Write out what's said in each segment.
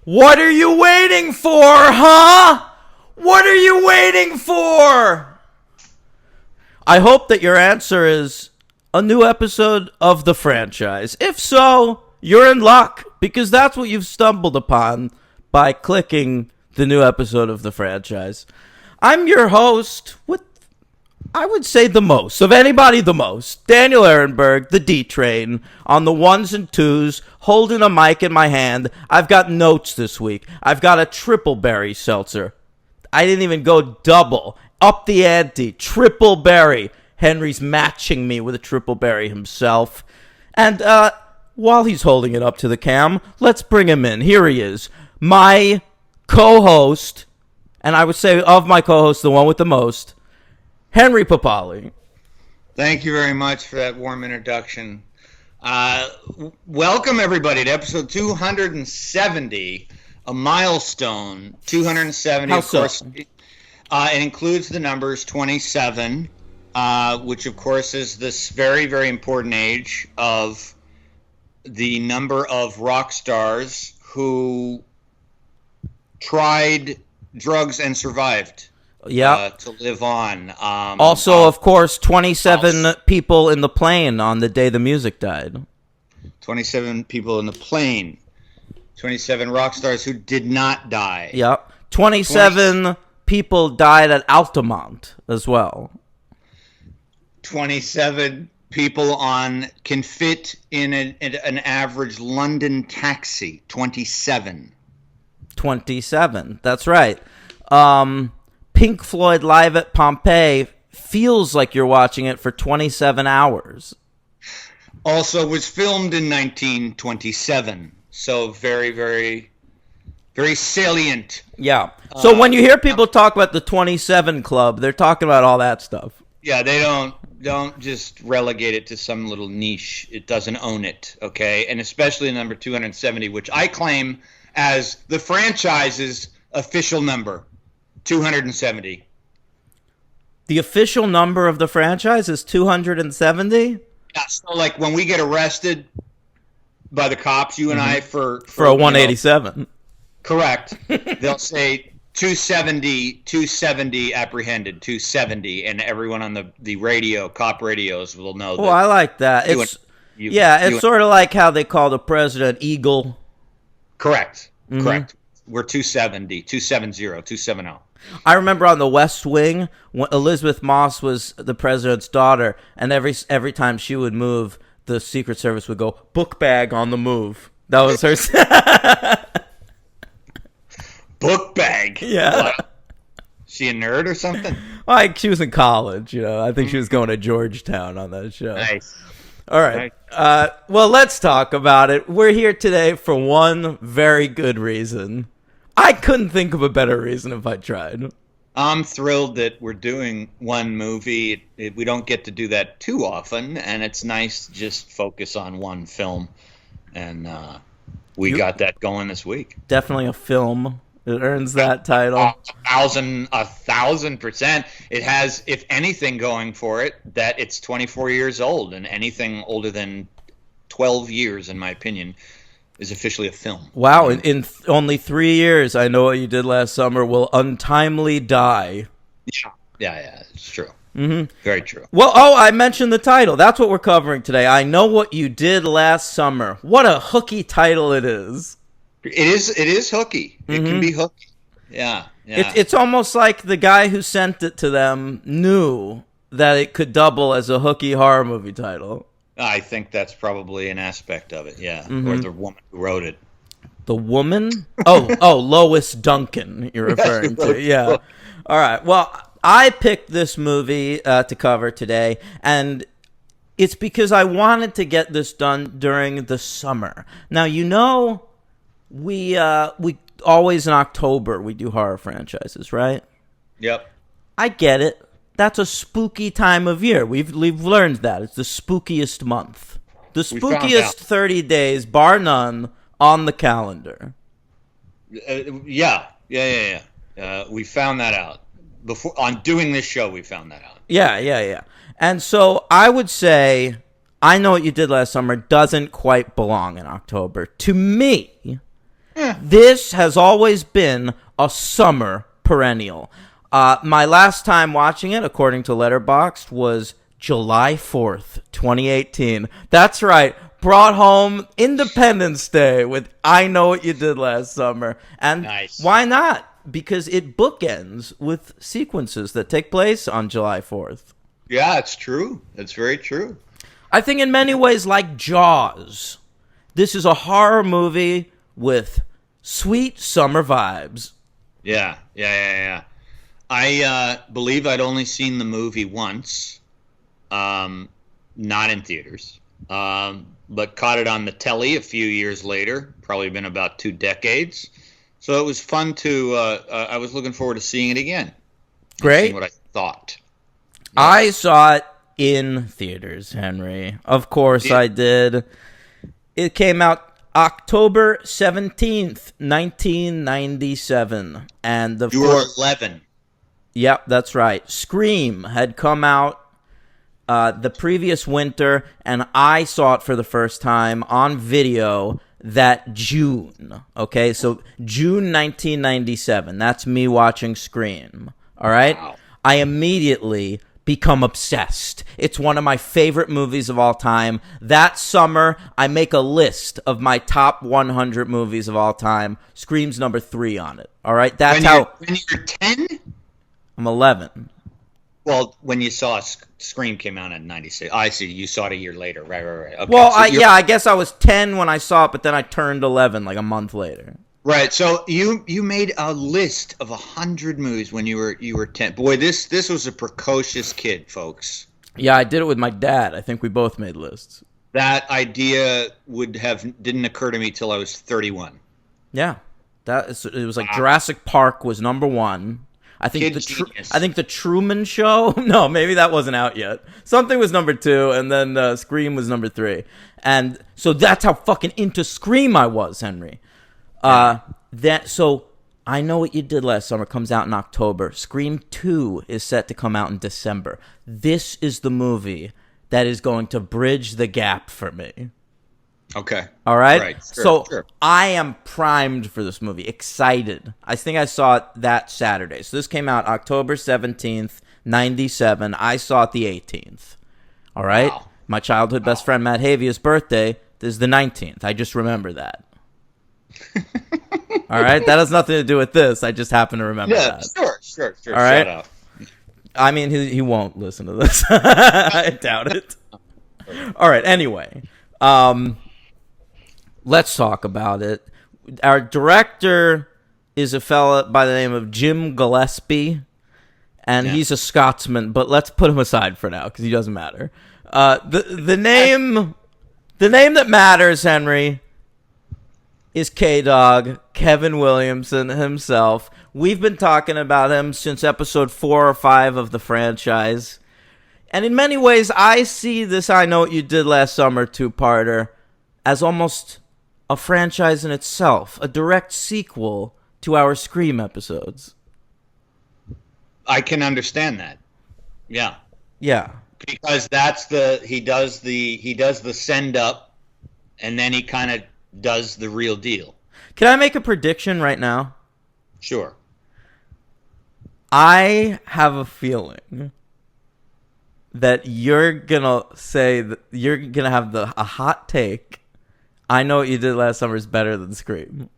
What are you waiting for, huh? What are you waiting for? I hope that your answer is a new episode of the franchise. If so, you're in luck, because that's what you've stumbled upon by clicking the new episode of the franchise. I'm your host with, I would say, the most of anybody, the most. Daniel Ehrenberg, the D-Train, on the ones and twos, holding a mic in my hand. I've got notes this week. I've got a triple berry seltzer. I didn't even go double. Up the ante. Triple berry. Henry's matching me with a triple berry himself. And while he's holding it up to the cam, let's bring him in. Here he is. My co-host, and I would say of my co-hosts, the one with the most, Henry Papali. Thank you very much for that warm introduction. Welcome, everybody, to episode 270, a milestone. 270, How so? of course. It includes the numbers 27, which, of course, is this very, very important age of the number of rock stars who tried drugs and survived. To live on. Also, of course, 27 people in the plane on the day the music died. 27 people in the plane. 27 rock stars who did not die. Yep. 27 people died at Altamont as well. 27 people can fit in an average London taxi. 27. 27. That's right. Pink Floyd Live at Pompeii feels like you're watching it for 27 hours. Also was filmed in 1927. So very, very, very salient. Yeah. So when you hear people talk about the 27 Club, they're talking about all that stuff. Yeah, they don't just relegate it to some little niche. It doesn't own it, okay? And especially number 270, which I claim as the franchise's official number. 270. The official number of the franchise is 270? Yeah, so like when we get arrested by the cops, you and I, for a 187. Correct. They'll say 270 apprehended, 270, and everyone on the radio, cop radios, will know that. Oh, I like that. It's sort of like how they call the president Eagle. Correct. Mm-hmm. Correct. We're 270, 270. I remember on the West Wing when Elizabeth Moss was the president's daughter, and every time she would move, the Secret Service would go, book bag on the move. That was her. Book bag? Yeah. What? She a nerd or something? Like, she was in college, I think she was going to Georgetown on that show. Nice. All right. Well, let's talk about it. We're here today for one very good reason. I couldn't think of a better reason if I tried. I'm thrilled that we're doing one movie. We don't get to do that too often, and it's nice to just focus on one film. And we got that going this week. Definitely a film. It earns that title. 1,000%. It has, if anything, going for it, that it's 24 years old, and anything older than 12 years, in my opinion, is officially a film. Wow, in only 3 years, I Know What You Did Last Summer will untimely die. Yeah, it's true. Mm-hmm. Very true. Well, I mentioned the title. That's what we're covering today. I Know What You Did Last Summer. What a hooky title it is. It is hooky. It can be hooky. Yeah. It's almost like the guy who sent it to them knew that it could double as a hooky horror movie title. I think that's probably an aspect of it, yeah. Or the woman who wrote it. The woman? Oh, Lois Duncan you're referring to. Yeah. All right. Well, I picked this movie to cover today, and it's because I wanted to get this done during the summer. Now, we always in October we do horror franchises, right? Yep. I get it. That's a spooky time of year. We've learned that. It's the spookiest month. The spookiest 30 days, bar none, on the calendar. Yeah. We found that out. Before on doing this show, we found that out. Yeah. And so I would say I Know What You Did Last Summer doesn't quite belong in October. To me, This has always been a summer perennial. My last time watching it, according to Letterboxd, was July 4th, 2018. That's right. Brought home Independence Day with I Know What You Did Last Summer. And Nice. why not? Because it bookends with sequences that take place on July 4th. Yeah, it's true. It's very true. I think in many ways, like Jaws, this is a horror movie with sweet summer vibes. Yeah. I believe I'd only seen the movie once, not in theaters, but caught it on the telly a few years later, probably been about 2 decades. So it was fun to, I was looking forward to seeing it again. Great. Seeing what I thought. I saw it in theaters, Henry. Of course I did. It came out October 17th, 1997. And You were 11. Yep, that's right. Scream had come out the previous winter, and I saw it for the first time on video that June. Okay, so June 1997. That's me watching Scream. All right? Wow. I immediately become obsessed. It's one of my favorite movies of all time. That summer, I make a list of my top 100 movies of all time. Scream's number 3 on it. All right? That's When you're 10? I'm 11. Well, when you saw Scream came out in 96. I see. You saw it a year later. Right. Okay. Well, So I guess I was 10 when I saw it, but then I turned 11 like a month later. Right. So you made a list of 100 movies when you were 10. Boy, this was a precocious kid, folks. Yeah, I did it with my dad. I think we both made lists. That idea didn't occur to me till I was 31. Yeah. It was like Jurassic Park was number 1. I think Genius. I think the Truman Show. No, maybe that wasn't out yet. Something was number 2, and then Scream was number 3. And so that's how fucking into Scream I was, Henry. So I Know What You Did Last Summer comes out in October. Scream 2 is set to come out in December. This is the movie that is going to bridge the gap for me. Okay. All right? Right. Sure. I am primed for this movie, excited. I think I saw it that Saturday. So this came out October 17th, 97. I saw it the 18th. All right? Wow. My childhood best friend Matt Havia's birthday is the 19th. I just remember that. All right? That has nothing to do with this. I just happen to remember that. Sure. All right? Shut up. I mean, he won't listen to this. I doubt it. All right, anyway. Let's talk about it. Our director is a fella by the name of Jim Gillespie, and he's a Scotsman, but let's put him aside for now because he doesn't matter. The name that matters, Henry, is K-Dog, Kevin Williamson himself. We've been talking about him since episode 4 or 5 of the franchise. And in many ways, I see this I Know What You Did Last Summer 2-parter as almost a franchise in itself, a direct sequel to our Scream episodes. I can understand that. Yeah. Yeah. Because he does the send up, and then he kind of does the real deal. Can I make a prediction right now? Sure. I have a feeling that you're gonna say that you're gonna have a hot take. I Know What You Did Last Summer is better than Scream.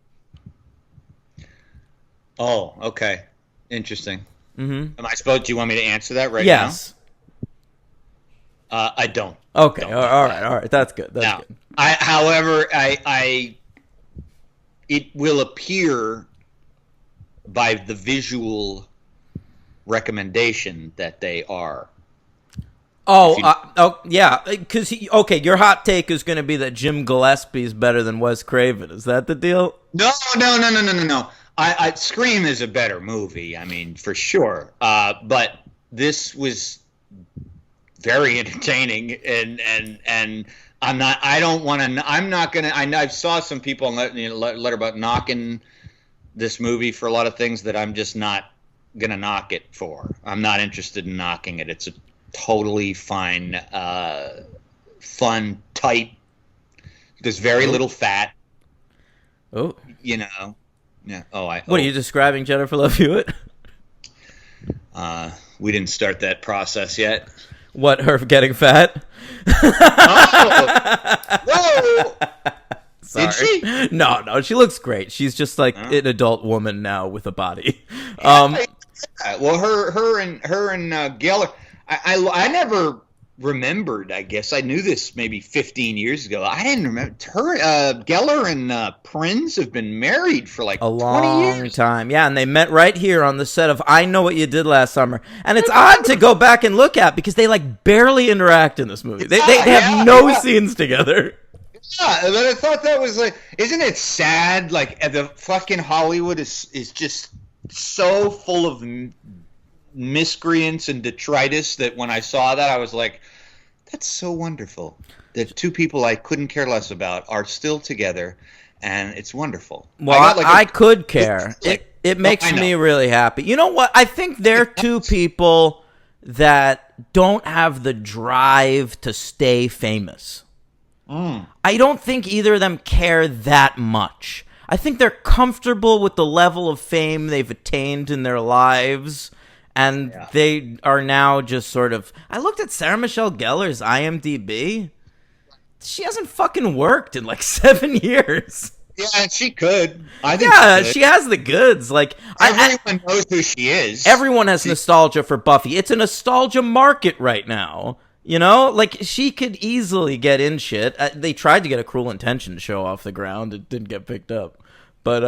Oh, okay. Interesting. Mm-hmm. Am I supposed? Do you want me to answer that right Yes. now? I don't. Okay. Don't All right. That's good. That's Now, good. however, it will appear by the visual recommendation that they are. Yeah. Because your hot take is going to be that Jim Gillespie is better than Wes Craven. Is that the deal? No. Scream is a better movie. I mean, for sure. But this was very entertaining, and I'm not. I don't want to. I'm not gonna. I saw some people on Letterboxd knocking this movie for a lot of things that I'm just not gonna knock it for. I'm not interested in knocking it. It's a totally fine, fun, tight. There's very little fat. Oh, You know. Yeah. Oh, I. what are you describing, Jennifer Love Hewitt? We didn't start that process yet. What, her getting fat? Oh, whoa! Sorry. Did she? No, she looks great. She's just like an adult woman now with a body. Well, her and Geller. I never remembered. I guess I knew this maybe 15 years ago. I didn't remember her. Geller and Prince have been married for like A 20 long years. time. Yeah, and they met right here on the set of I Know What You Did Last Summer. And it's odd to go back and look at because they like barely interact in this movie. They have no scenes together. Yeah, but I thought that was like, isn't it sad? Like the fucking Hollywood is just so full of miscreants and detritus that when I saw that I was like, that's so wonderful that two people I couldn't care less about are still together, and it's wonderful. Well, I could care. Like, It makes I know. me really happy. You know what? I think they're two people that don't have the drive to stay famous. I don't think either of them care that much. I think they're comfortable with the level of fame they've attained in their lives, and they are now just sort of... I looked at Sarah Michelle Gellar's IMDb. She hasn't fucking worked in like 7 years. Yeah, she could. I think She has the goods. Like everyone knows who she is. Everyone has nostalgia for Buffy. It's a nostalgia market right now. You know, like she could easily get in shit. They tried to get a Cruel Intention show off the ground. It didn't get picked up. But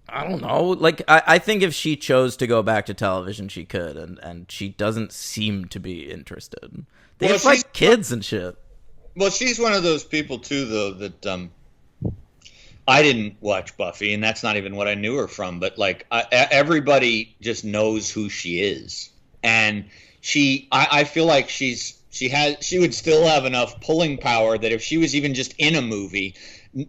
I don't know. Like I think if she chose to go back to television, she could, and she doesn't seem to be interested. They have like kids and shit. Well, she's one of those people too, though, that I didn't watch Buffy, and that's not even what I knew her from. But like everybody just knows who she is, and I feel like she would still have enough pulling power that if she was even just in a movie,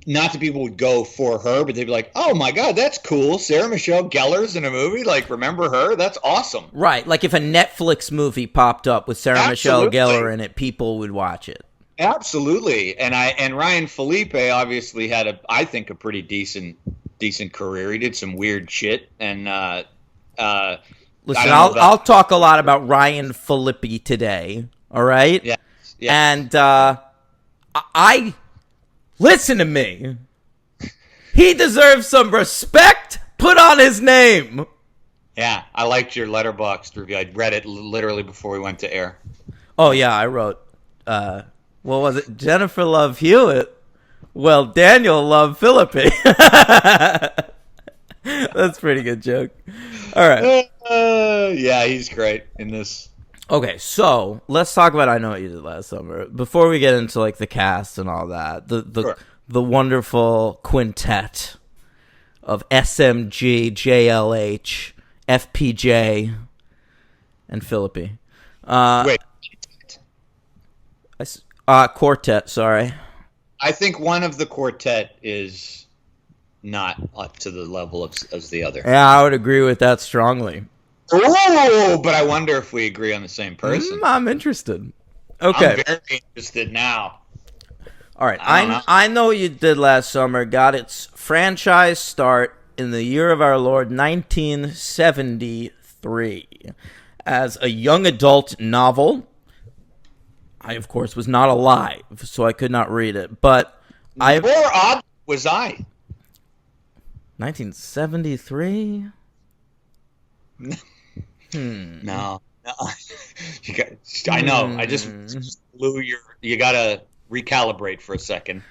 not that people would go for her, but they'd be like, oh my God, that's cool. Sarah Michelle Gellar's in a movie. Like, remember her? That's awesome. Right. Like if a Netflix movie popped up with Sarah Michelle Gellar in it, people would watch it. Absolutely. And Ryan Felipe obviously had I think a pretty decent career. He did some weird shit, and listen, I'll talk a lot about Ryan Phillippe today, all right? Yeah. And I listen to me. He deserves some respect put on his name. Yeah, I liked your Letterboxd review. I read it literally before we went to air. Oh, yeah, I wrote, what was it? Jennifer Love Hewitt. Well, Daniel Love Phillippe. That's a pretty good joke. All right. Yeah, he's great in this. Okay, so let's talk about I Know What You Did Last Summer. Before we get into like the cast and all that, the wonderful quintet of SMG, JLH, FPJ, and Phillippe. Wait. Quartet, sorry. I think one of the quartet is not up to the level as the other. Yeah, I would agree with that strongly. Oh, but I wonder if we agree on the same person. I'm interested. Okay. I'm very interested now. All right. I Know What You Did Last Summer got its franchise start in the year of our Lord 1973 as a young adult novel. I, of course, was not alive, so I could not read it. But More odd was I. 1973? No. I know. I just blew you got to recalibrate for a second.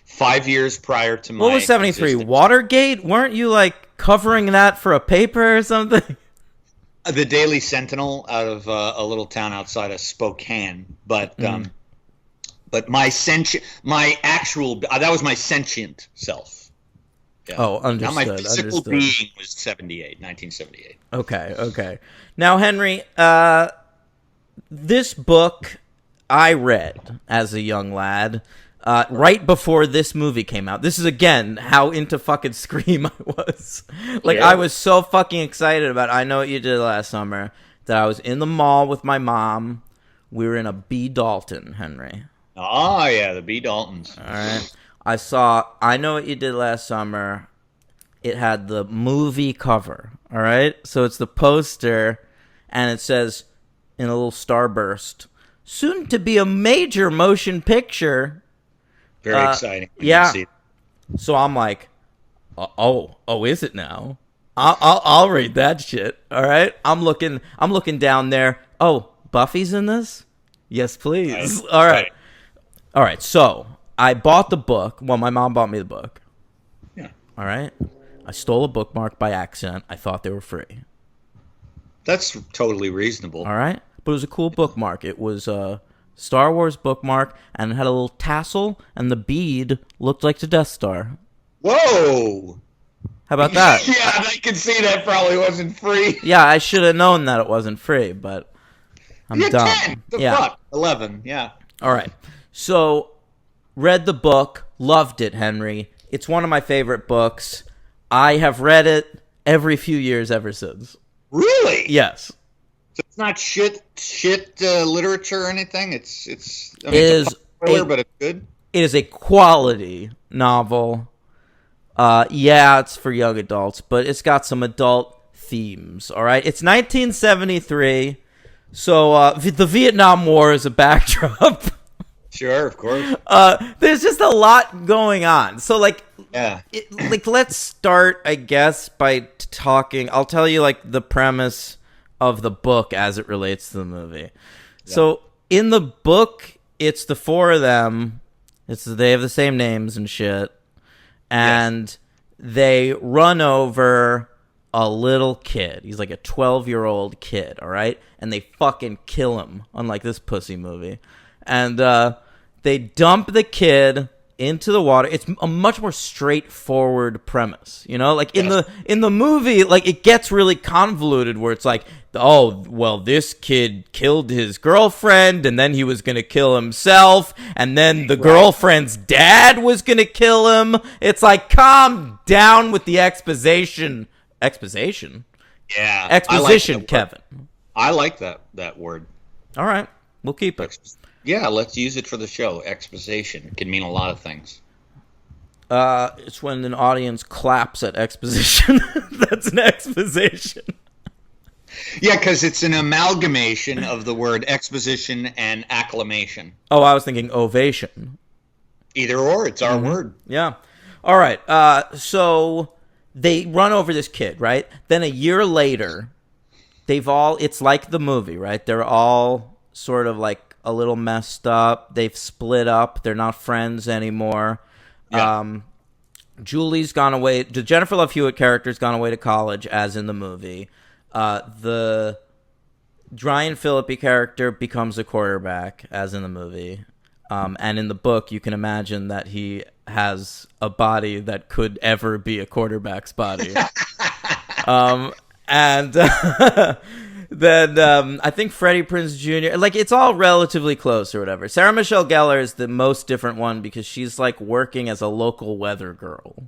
5 years prior to my What was 73? existence. Watergate? Weren't you, like, covering that for a paper or something? The Daily Sentinel out of a little town outside of Spokane, but my that was my sentient self. Yeah. Oh, understood. Now my physical being was 1978. Okay. Now, Henry, this book I read as a young lad right before this movie came out. This is, again, how into fucking Scream I was. Like, Yeah. I was so fucking excited about I Know What You Did Last Summer that I was in the mall with my mom. We were in a B. Dalton, Henry. Oh, yeah, the B. Daltons. All right. I saw I Know What You Did Last Summer. It had the movie cover, all right? So it's the poster, and it says in a little starburst, soon to be a major motion picture. Very exciting. Yeah. So I'm like, is it now? I'll read that shit. All right. I'm looking down there. Oh, Buffy's in this? Yes, please. Right. All right. All right. So I bought the book. Well, my mom bought me the book. Yeah. All right. I stole a bookmark by accident. I thought they were free. That's totally reasonable. All right. But it was a cool bookmark. It was a Star Wars bookmark, and it had a little tassel, and the bead looked like the Death Star. Whoa! How about that? Yeah, I can see that probably wasn't free. Yeah, I should have known that it wasn't free, but I'm You're dumb. 10. The Yeah. fuck? 11, yeah. All right. So, read the book, loved it, Henry. It's one of my favorite books. I have read it every few years ever since. Really? Yes. So it's not shit literature or anything? It's I mean, It it's is a spoiler, but it's good? It is a quality novel. Yeah, it's for young adults, but it's got some adult themes, all right? It's 1973, so the Vietnam War is a backdrop. Sure, of course. There's just a lot going on. So, Yeah. let's start, I guess, by talking. I'll tell you, the premise of the book as it relates to the movie. Yeah. So, in the book, it's the four of them. They have the same names and shit. And they run over a little kid. He's like a 12-year-old kid, all right? And they fucking kill him, unlike this pussy movie. And they dump the kid into the water. It's a much more straightforward premise, you know? In the movie, it gets really convoluted where it's like, oh, well, this kid killed his girlfriend, and then he was going to kill himself, and then the girlfriend's dad was going to kill him. It's like, calm down with the exposition. Exposition? Yeah. Exposition, Kevin. I like that word. All right. We'll keep it. Yeah, let's use it for the show. Exposition can mean a lot of things. It's when an audience claps at exposition. That's an exposition. Yeah, because it's an amalgamation of the word exposition and acclamation. Oh, I was thinking ovation. Either or, it's our word. Yeah. All right. So they run over this kid, right? Then a year later, it's like the movie, right? They're all sort of a little messed up. They've split up. They're not friends anymore. Yeah. Julie's gone away. The Jennifer Love Hewitt character's gone away to college, as in the movie. The Ryan Phillippe character becomes a quarterback, as in the movie. And in the book, you can imagine that he has a body that could ever be a quarterback's body. Then I think Freddie Prinze Jr. It's all relatively close or whatever. Sarah Michelle Gellar is the most different one because she's working as a local weather girl.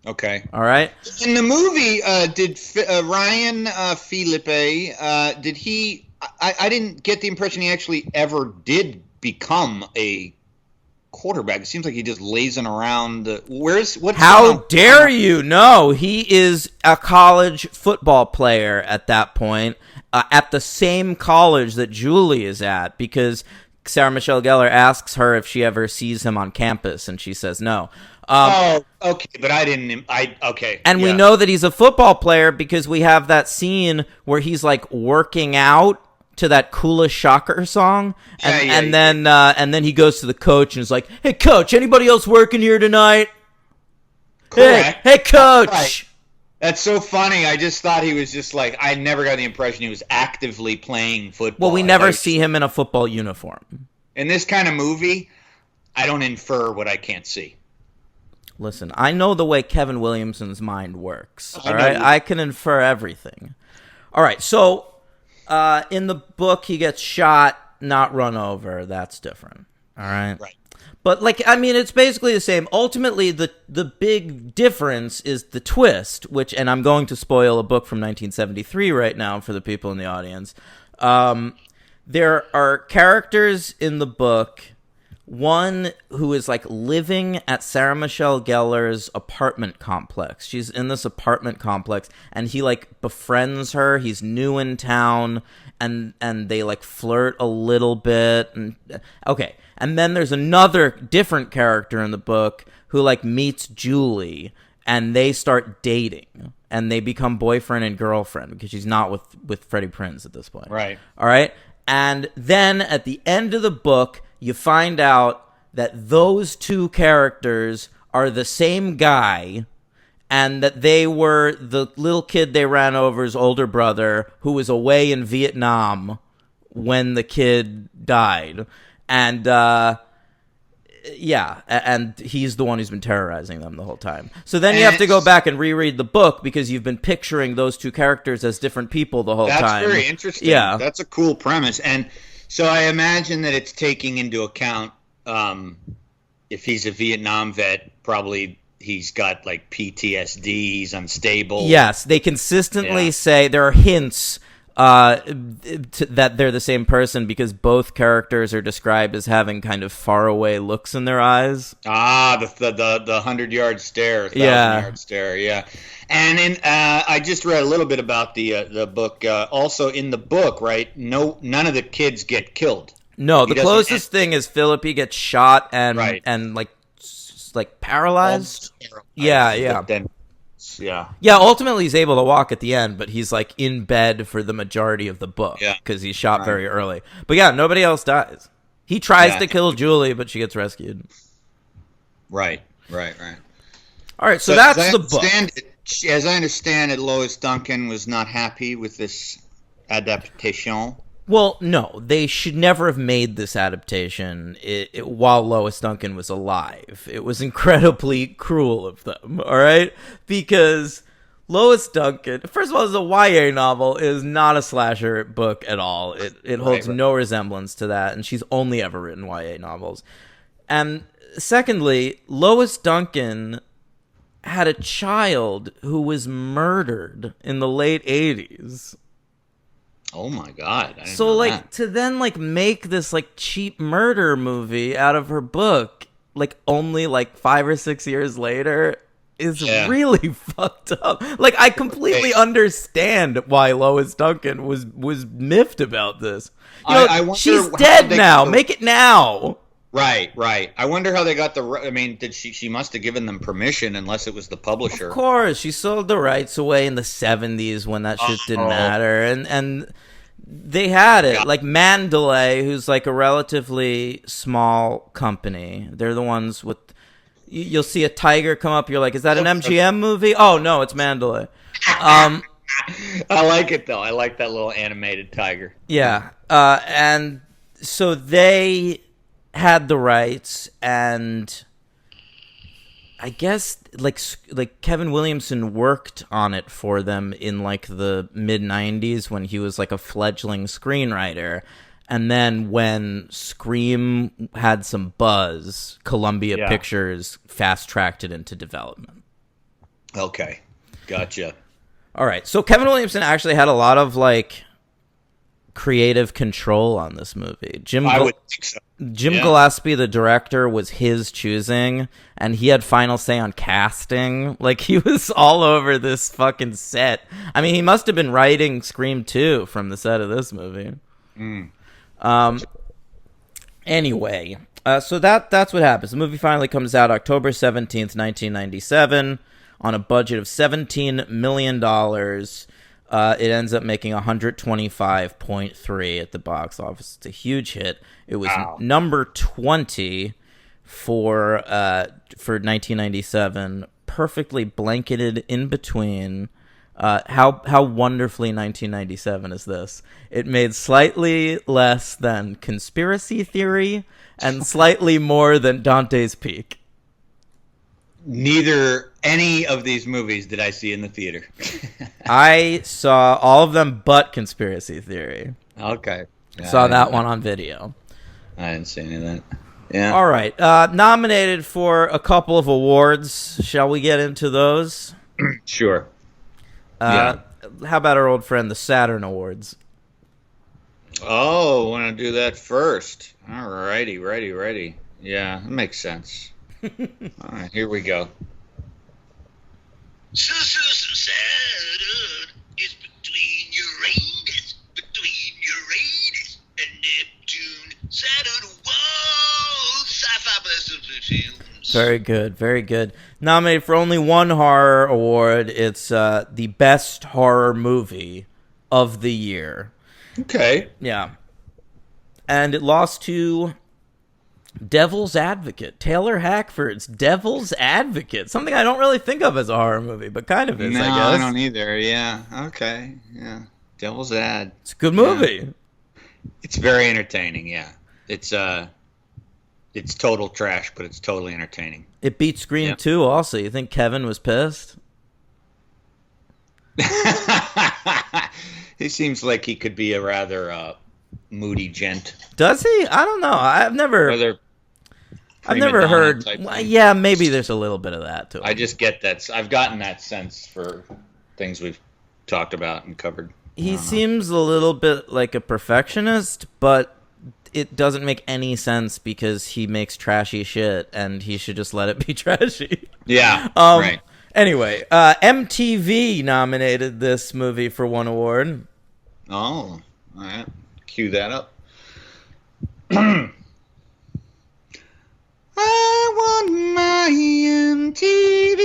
Okay. All right. In the movie, did Ryan Phillippe? Did he? I didn't get the impression he actually ever did become a quarterback. It seems like he just lazing around. How dare you? No, he is a college football player at that point, at the same college that Julie is at, because Sarah Michelle Gellar asks her if she ever sees him on campus, and she says no. Okay, but I didn't. Okay. And we know that he's a football player because we have that scene where he's working out to that Kula Shocker song, and then he goes to the coach and is like, "Hey, coach, anybody else working here tonight? Correct. Hey, coach." Right. That's so funny. I just thought he was just I never got the impression he was actively playing football. Well, we never see him in a football uniform. In this kind of movie, I don't infer what I can't see. Listen, I know the way Kevin Williamson's mind works. All right, I can infer everything. All right, so in the book, he gets shot, not run over. That's different. All right. Right. But it's basically the same. Ultimately, the big difference is the twist, and I'm going to spoil a book from 1973 right now for the people in the audience. There are characters in the book One who is like living at Sarah Michelle Gellar's apartment complex. She's in this apartment complex, and he like befriends her. He's new in town, and they like flirt a little bit. And okay, and then there's another different character in the book who like meets Julie, and they start dating, and they become boyfriend and girlfriend because she's not with Freddie Prinze at this point. Right. All right. And then at the end of the book, you find out that those two characters are the same guy, and that they were the little kid they ran over's older brother who was away in Vietnam when the kid died. And, yeah, and he's the one who's been terrorizing them the whole time. So then you have to go back and reread the book because you've been picturing those two characters as different people the whole time. That's very interesting. Yeah. That's a cool premise. And so I imagine that it's taking into account if he's a Vietnam vet, probably he's got like PTSD, he's unstable. Yes, they consistently say there are hints that they're the same person because both characters are described as having kind of faraway looks in their eyes. Ah, the 100-yard stare, 1,000-yard stare, yeah. And in I just read a little bit about the book. Also in the book, right? None of the kids get killed. No, the closest thing is Philippi gets shot and like paralyzed. Yeah. But then, yeah. Yeah, ultimately he's able to walk at the end, but he's like in bed for the majority of the book because he's shot very early. But yeah, nobody else dies. He tries to kill Julie, but she gets rescued. Right. All right, so that's the book. As I understand it, Lois Duncan was not happy with this adaptation. Well, no, they should never have made this adaptation while Lois Duncan was alive. It was incredibly cruel of them, all right? Because Lois Duncan, first of all, is a YA novel, is not a slasher book at all. It holds no resemblance to that, and she's only ever written YA novels. And secondly, Lois Duncan had a child who was murdered in the late 80s. Oh my God. So like to then like make this like cheap murder movie out of her book like only like 5 or 6 years later is really fucked up. Like I completely understand why Lois Duncan was miffed about this. You know, I wonder she's dead now. Make it now. Right. I wonder how they got I mean, did she must have given them permission unless it was the publisher. Of course, she sold the rights away in the 70s when that shit didn't matter, and they had it. Like Mandalay, who's like a relatively small company. They're the ones with you'll see a tiger come up, you're like, is that an MGM movie? Oh no, it's Mandalay. I like it though. I like that little animated tiger. Yeah. And so they had the rights, and I guess like Kevin Williamson worked on it for them in like the mid 90s when he was like a fledgling screenwriter, and then when Scream had some buzz, Columbia Pictures fast-tracked it into development. Okay, gotcha. All right, so Kevin Williamson actually had a lot of like creative control on this movie. I would think so. Jim Gillespie, the director, was his choosing, and he had final say on casting. Like, he was all over this fucking set. I mean, he must have been writing Scream 2 from the set of this movie. Anyway, so that's what happens. The movie finally comes out October 17th, 1997, on a budget of $17 million. It ends up making 125.3 at the box office. It's a huge hit. It was number 20 for 1997, perfectly blanketed in between. How wonderfully 1997 is this? It made slightly less than Conspiracy Theory and slightly more than Dante's Peak. Neither any of these movies did I see in the theater. I saw all of them but Conspiracy Theory. Okay. Saw that one on video. I didn't see any of that. Yeah. All right. Nominated for a couple of awards. Shall we get into those? Sure. How about our old friend, the Saturn Awards? Oh, want to do that first? All righty, ready. Yeah, that makes sense. All right, here we go. Saturn is between Uranus and Neptune. Saturn, whoa, sci-fi best of the films. Very good, very good. Nominated for only one horror award. It's the best horror movie of the year. Okay. Yeah. And it lost to Devil's Advocate. Taylor Hackford's Devil's Advocate. Something I don't really think of as a horror movie, but kind of is, No, I guess. I don't either. Yeah. Okay. Yeah. Devil's Ad. It's a good movie. Yeah. It's very entertaining, yeah. It's total trash, but it's totally entertaining. It beat Scream 2 also. You think Kevin was pissed? He seems like he could be a rather moody gent. Does he? I don't know. I've never heard. Well, yeah, maybe there's a little bit of that too. I just get that. I've gotten that sense for things we've talked about and covered. He seems a little bit like a perfectionist, but it doesn't make any sense because he makes trashy shit and he should just let it be trashy. Yeah, right. Anyway, MTV nominated this movie for one award. Oh, all right. Cue that up. I want my MTV.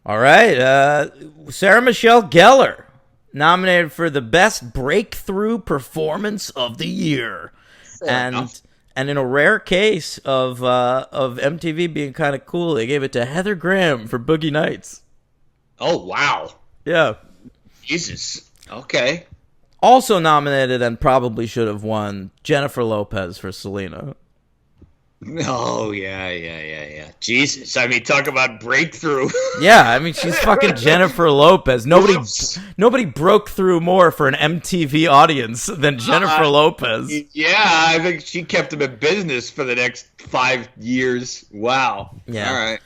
All right, Sarah Michelle Gellar nominated for the best breakthrough performance of the year, and in a rare case of MTV being kind of cool, they gave it to Heather Graham for Boogie Nights. Oh wow! Yeah, Jesus. Okay. Also nominated and probably should have won, Jennifer Lopez for Selena. Oh, yeah. Jesus. I mean, talk about breakthrough. Yeah, I mean, she's fucking Jennifer Lopez. Nobody broke through more for an MTV audience than Jennifer Lopez. Yeah, I think she kept him in business for the next 5 years. Wow. Yeah.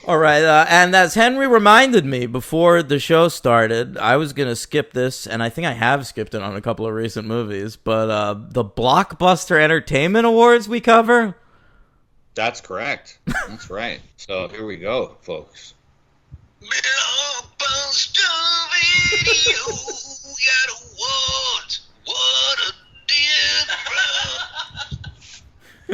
All right, and as Henry reminded me before the show started, I was going to skip this, and I think I have skipped it on a couple of recent movies, but the Blockbuster Entertainment Awards we cover? That's correct. That's right. So here we go, folks. Blockbuster Video got awards. What a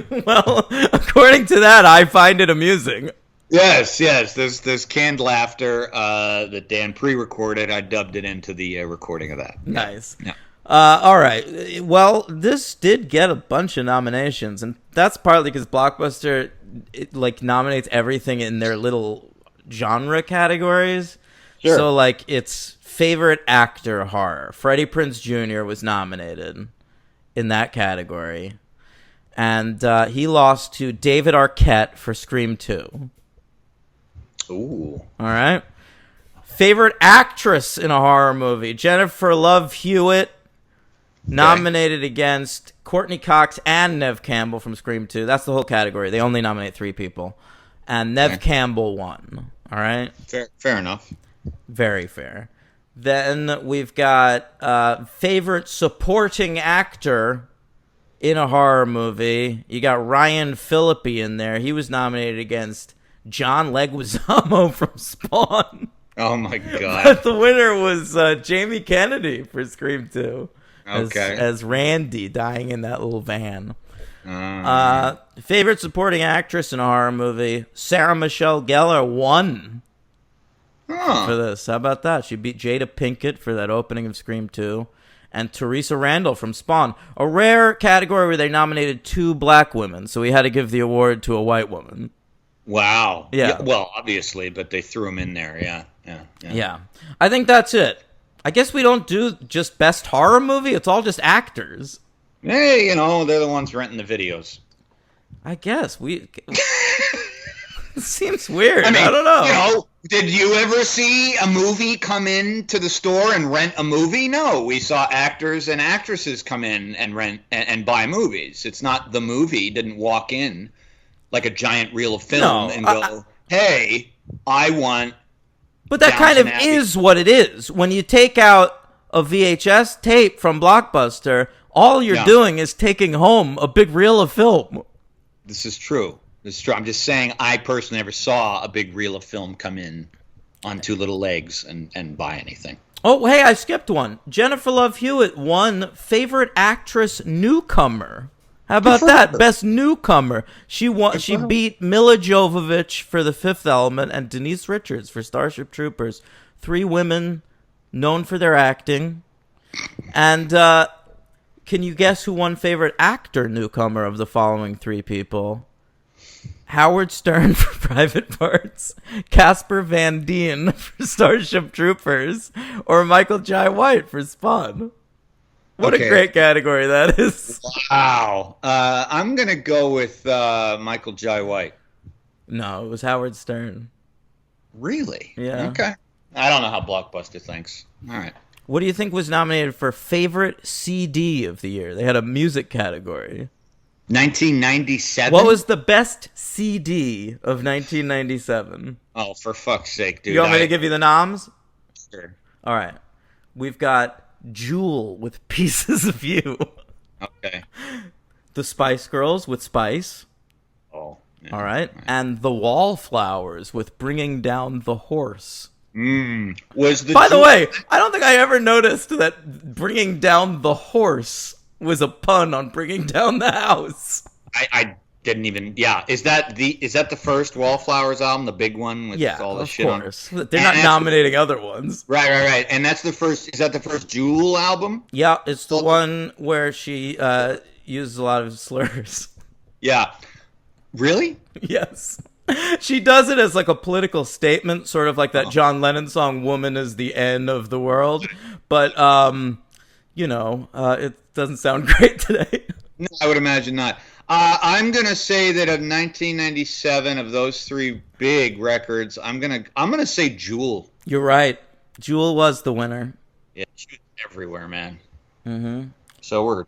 difference. Well, according to that, I find it amusing. Yes. There's canned laughter that Dan pre-recorded. I dubbed it into the recording of that. Nice. Yeah. All right. Well, this did get a bunch of nominations, and that's partly because Blockbuster nominates everything in their little genre categories. Sure. So, it's favorite actor horror. Freddie Prinze Jr. was nominated in that category, and he lost to David Arquette for Scream 2. Ooh. All right. Favorite actress in a horror movie. Jennifer Love Hewitt, nominated against Courtney Cox and Neve Campbell from Scream 2. That's the whole category. They only nominate 3 people. And Neve Campbell won. All right? Fair enough. Very fair. Then we've got favorite supporting actor in a horror movie. You got Ryan Phillippe in there. He was nominated against John Leguizamo from Spawn. Oh my god! But the winner was Jamie Kennedy for Scream 2. Okay. As Randy dying in that little van. Favorite supporting actress in a horror movie. Sarah Michelle Gellar won for this. How about that? She beat Jada Pinkett for that opening of Scream 2. And Teresa Randall from Spawn. A rare category where they nominated 2 black women, so we had to give the award to a white woman. Wow. Yeah. Well, obviously, but they threw him in there. Yeah. I think that's it. I guess we don't do just best horror movie. It's all just actors. Hey, they're the ones renting the videos. I guess we. It seems weird. I mean, I don't know. Did you ever see a movie come in to the store and rent a movie? No, we saw actors and actresses come in and rent and buy movies. It's not the movie didn't walk in like a giant reel of film and go, "Hey, I want." But that kind of is what it is. When you take out a VHS tape from Blockbuster, All you're doing is taking home a big reel of film. This is true. This is true. I'm just saying I personally never saw a big reel of film come in on two little legs and buy anything. Oh, hey, I skipped one. Jennifer Love Hewitt won Favorite Actress Newcomer. How about that? Best Newcomer. She beat Mila Jovovich for The Fifth Element and Denise Richards for Starship Troopers. 3 women known for their acting. And can you guess who won Favorite Actor Newcomer of the following 3 people? Howard Stern for Private Parts, Casper Van Dien for Starship Troopers, or Michael Jai White for Spawn. What a great category that is. Wow. I'm going to go with Michael Jai White. No, it was Howard Stern. Really? Yeah. Okay. I don't know how Blockbuster thinks. All right. What do you think was nominated for Favorite CD of the year? They had a music category. 1997? What was the best CD of 1997? Oh, for fuck's sake, dude. You want me to give you the noms? Sure. All right. We've got Jewel with Pieces of You. Okay. The Spice Girls with Spice. Oh. Yeah. All right. And The Wallflowers with Bringing Down the Horse. By the way, I don't think I ever noticed that Bringing Down the Horse was a pun on Bringing Down the House. I didn't even. Yeah, is that the first Wallflowers album, the big one with all the shit on? They're not nominating other ones. Right. And that's the first. Is that the first Jewel album? Yeah, it's the one where she uses a lot of slurs. Yeah. Really? Yes. She does it as like a political statement, sort of like that John Lennon song "Woman is the End of the World," but it doesn't sound great today. No, I would imagine not. I'm gonna say that of 1997, of those 3 big records, I'm gonna say Jewel. You're right. Jewel was the winner. Yeah, she was everywhere, man. Mm-hmm. So we're.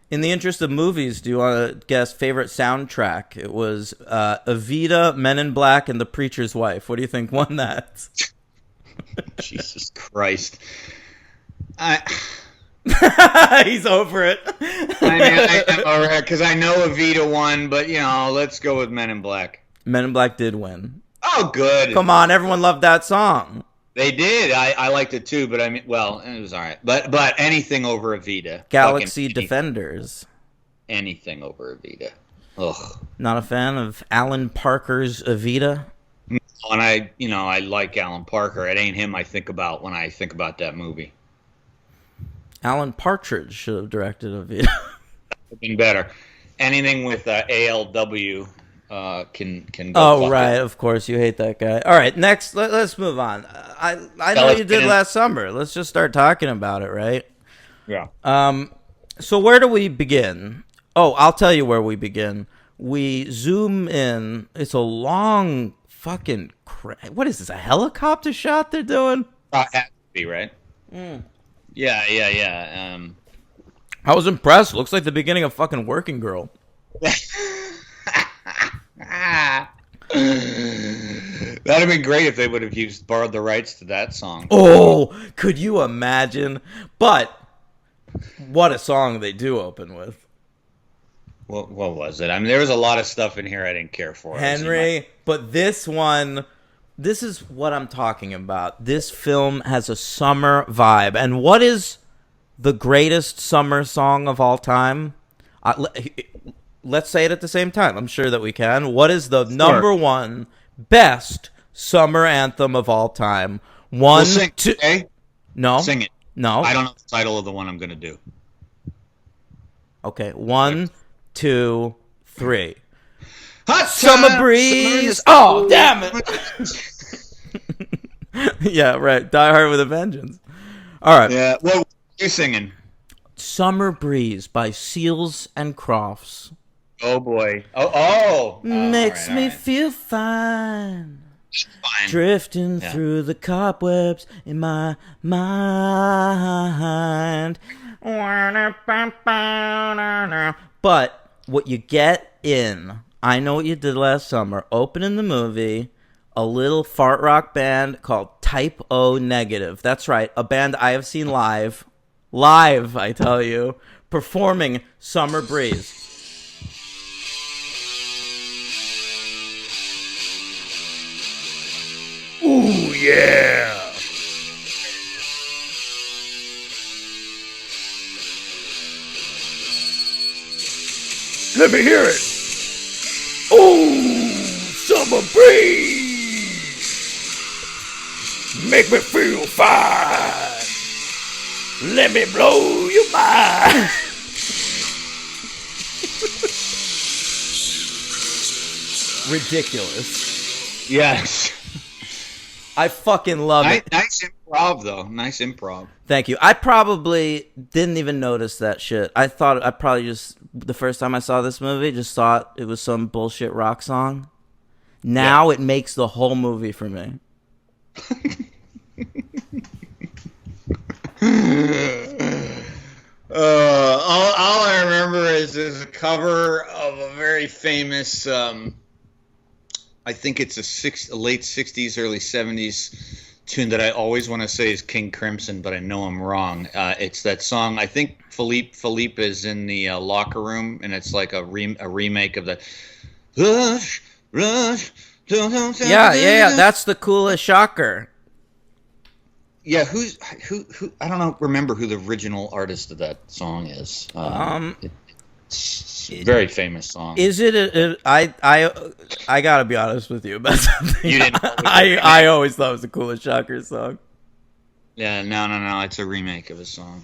In the interest of movies, do you want to guess favorite soundtrack? It was Evita, Men in Black, and The Preacher's Wife. What do you think won that? Jesus Christ. He's over it. Because I know Evita won, but, let's go with Men in Black. Men in Black did win. Oh, good. Come on, everyone loved that song. They did. I liked it too, but it was all right. But anything over Evita. Galaxy Defenders. Anything over Evita. Ugh. Not a fan of Alan Parker's Evita? And I like Alan Parker. It ain't him I think about when I think about that movie. Alan Partridge should have directed Evita. That would have been better. Anything with ALW can go. Oh, right. Of course, you hate that guy. All right, next, let's move on. I know you did last summer. Let's just start talking about it, right? Yeah. So where do we begin? Oh, I'll tell you where we begin. We zoom in. It's a long fucking... What is this, a helicopter shot they're doing? Has to be, right? Yeah. I was impressed. Looks like the beginning of fucking Working Girl. That'd have been great if they would have borrowed the rights to that song. Oh, could you imagine? But what a song they do open with. What was it? I mean, there was a lot of stuff in here I didn't care for. Henry, but this one, this is what I'm talking about. This film has a summer vibe. And what is the greatest summer song of all time? Let's say it at the same time. I'm sure that we can. What is the number one best summer anthem of all time? One, sing, two. Okay? No. Sing it. No. I don't know the title of the one I'm going to do. Okay. 1, 2, 3. Hot Summer breeze. Oh, damn it. Yeah, right. Die Hard with a Vengeance. All right. Yeah. What are you singing? Summer Breeze by Seals and Crofts. Oh, boy. Oh. Makes all me right. feel fine. Fine. Drifting through the cobwebs in my mind. But what you get in I Know What You Did Last Summer, opening the movie, a little fart rock band called Type O Negative. That's right, a band I have seen live, I tell you, performing Summer Breeze. Ooh, yeah. Let me hear it. Ooh, summer breeze. Make me feel fine. Let me blow your mind. Ridiculous. Yes. I fucking love it. Nice improv, though. Nice improv. Thank you. I probably didn't even notice that shit. I thought I probably just, the first time I saw this movie, just thought it was some bullshit rock song. Now it makes the whole movie for me. All I remember is a cover of a very famous, I think it's a late 60s, early 70s tune that I always want to say is King Crimson, but I know I'm wrong. It's that song, I think Philippe is in the locker room, and it's like a remake of the Rush, Rush. Yeah. That's the coolest shocker. Yeah, who? I don't know. Remember who the original artist of that song is? It's a very famous song. Is it? I gotta be honest with you about something. You didn't know I always thought it was the coolest shocker song. Yeah, no. It's a remake of a song.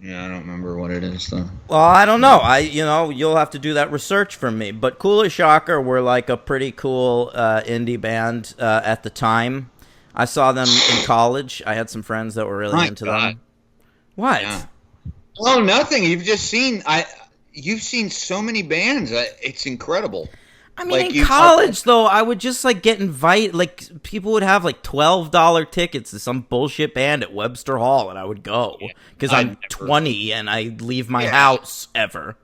Yeah, I don't remember what it is though. Well, I don't know. You'll have to do that research for me. But Cool as Shocker were like a pretty cool indie band at the time. I saw them in college. I had some friends that were really into them. What? Yeah. Oh, nothing. You've seen so many bands. It's incredible. I mean, in college, though, I would just, like, get invited. Like, people would have, like, $12 tickets to some bullshit band at Webster Hall, and I would go. Because I'm 20, and I leave my house ever.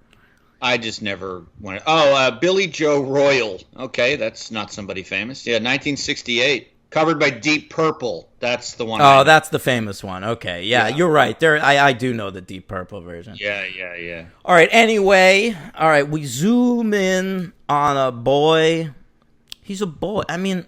I just never wanted... Oh, Billy Joe Royal. Okay, that's not somebody famous. Yeah, 1968. Covered by Deep Purple. That's the one. Oh, that's the famous one. Okay, yeah, you're right. I do know the Deep Purple version. Yeah. All right, anyway. All right, we zoom in on a boy. He's a boy. I mean,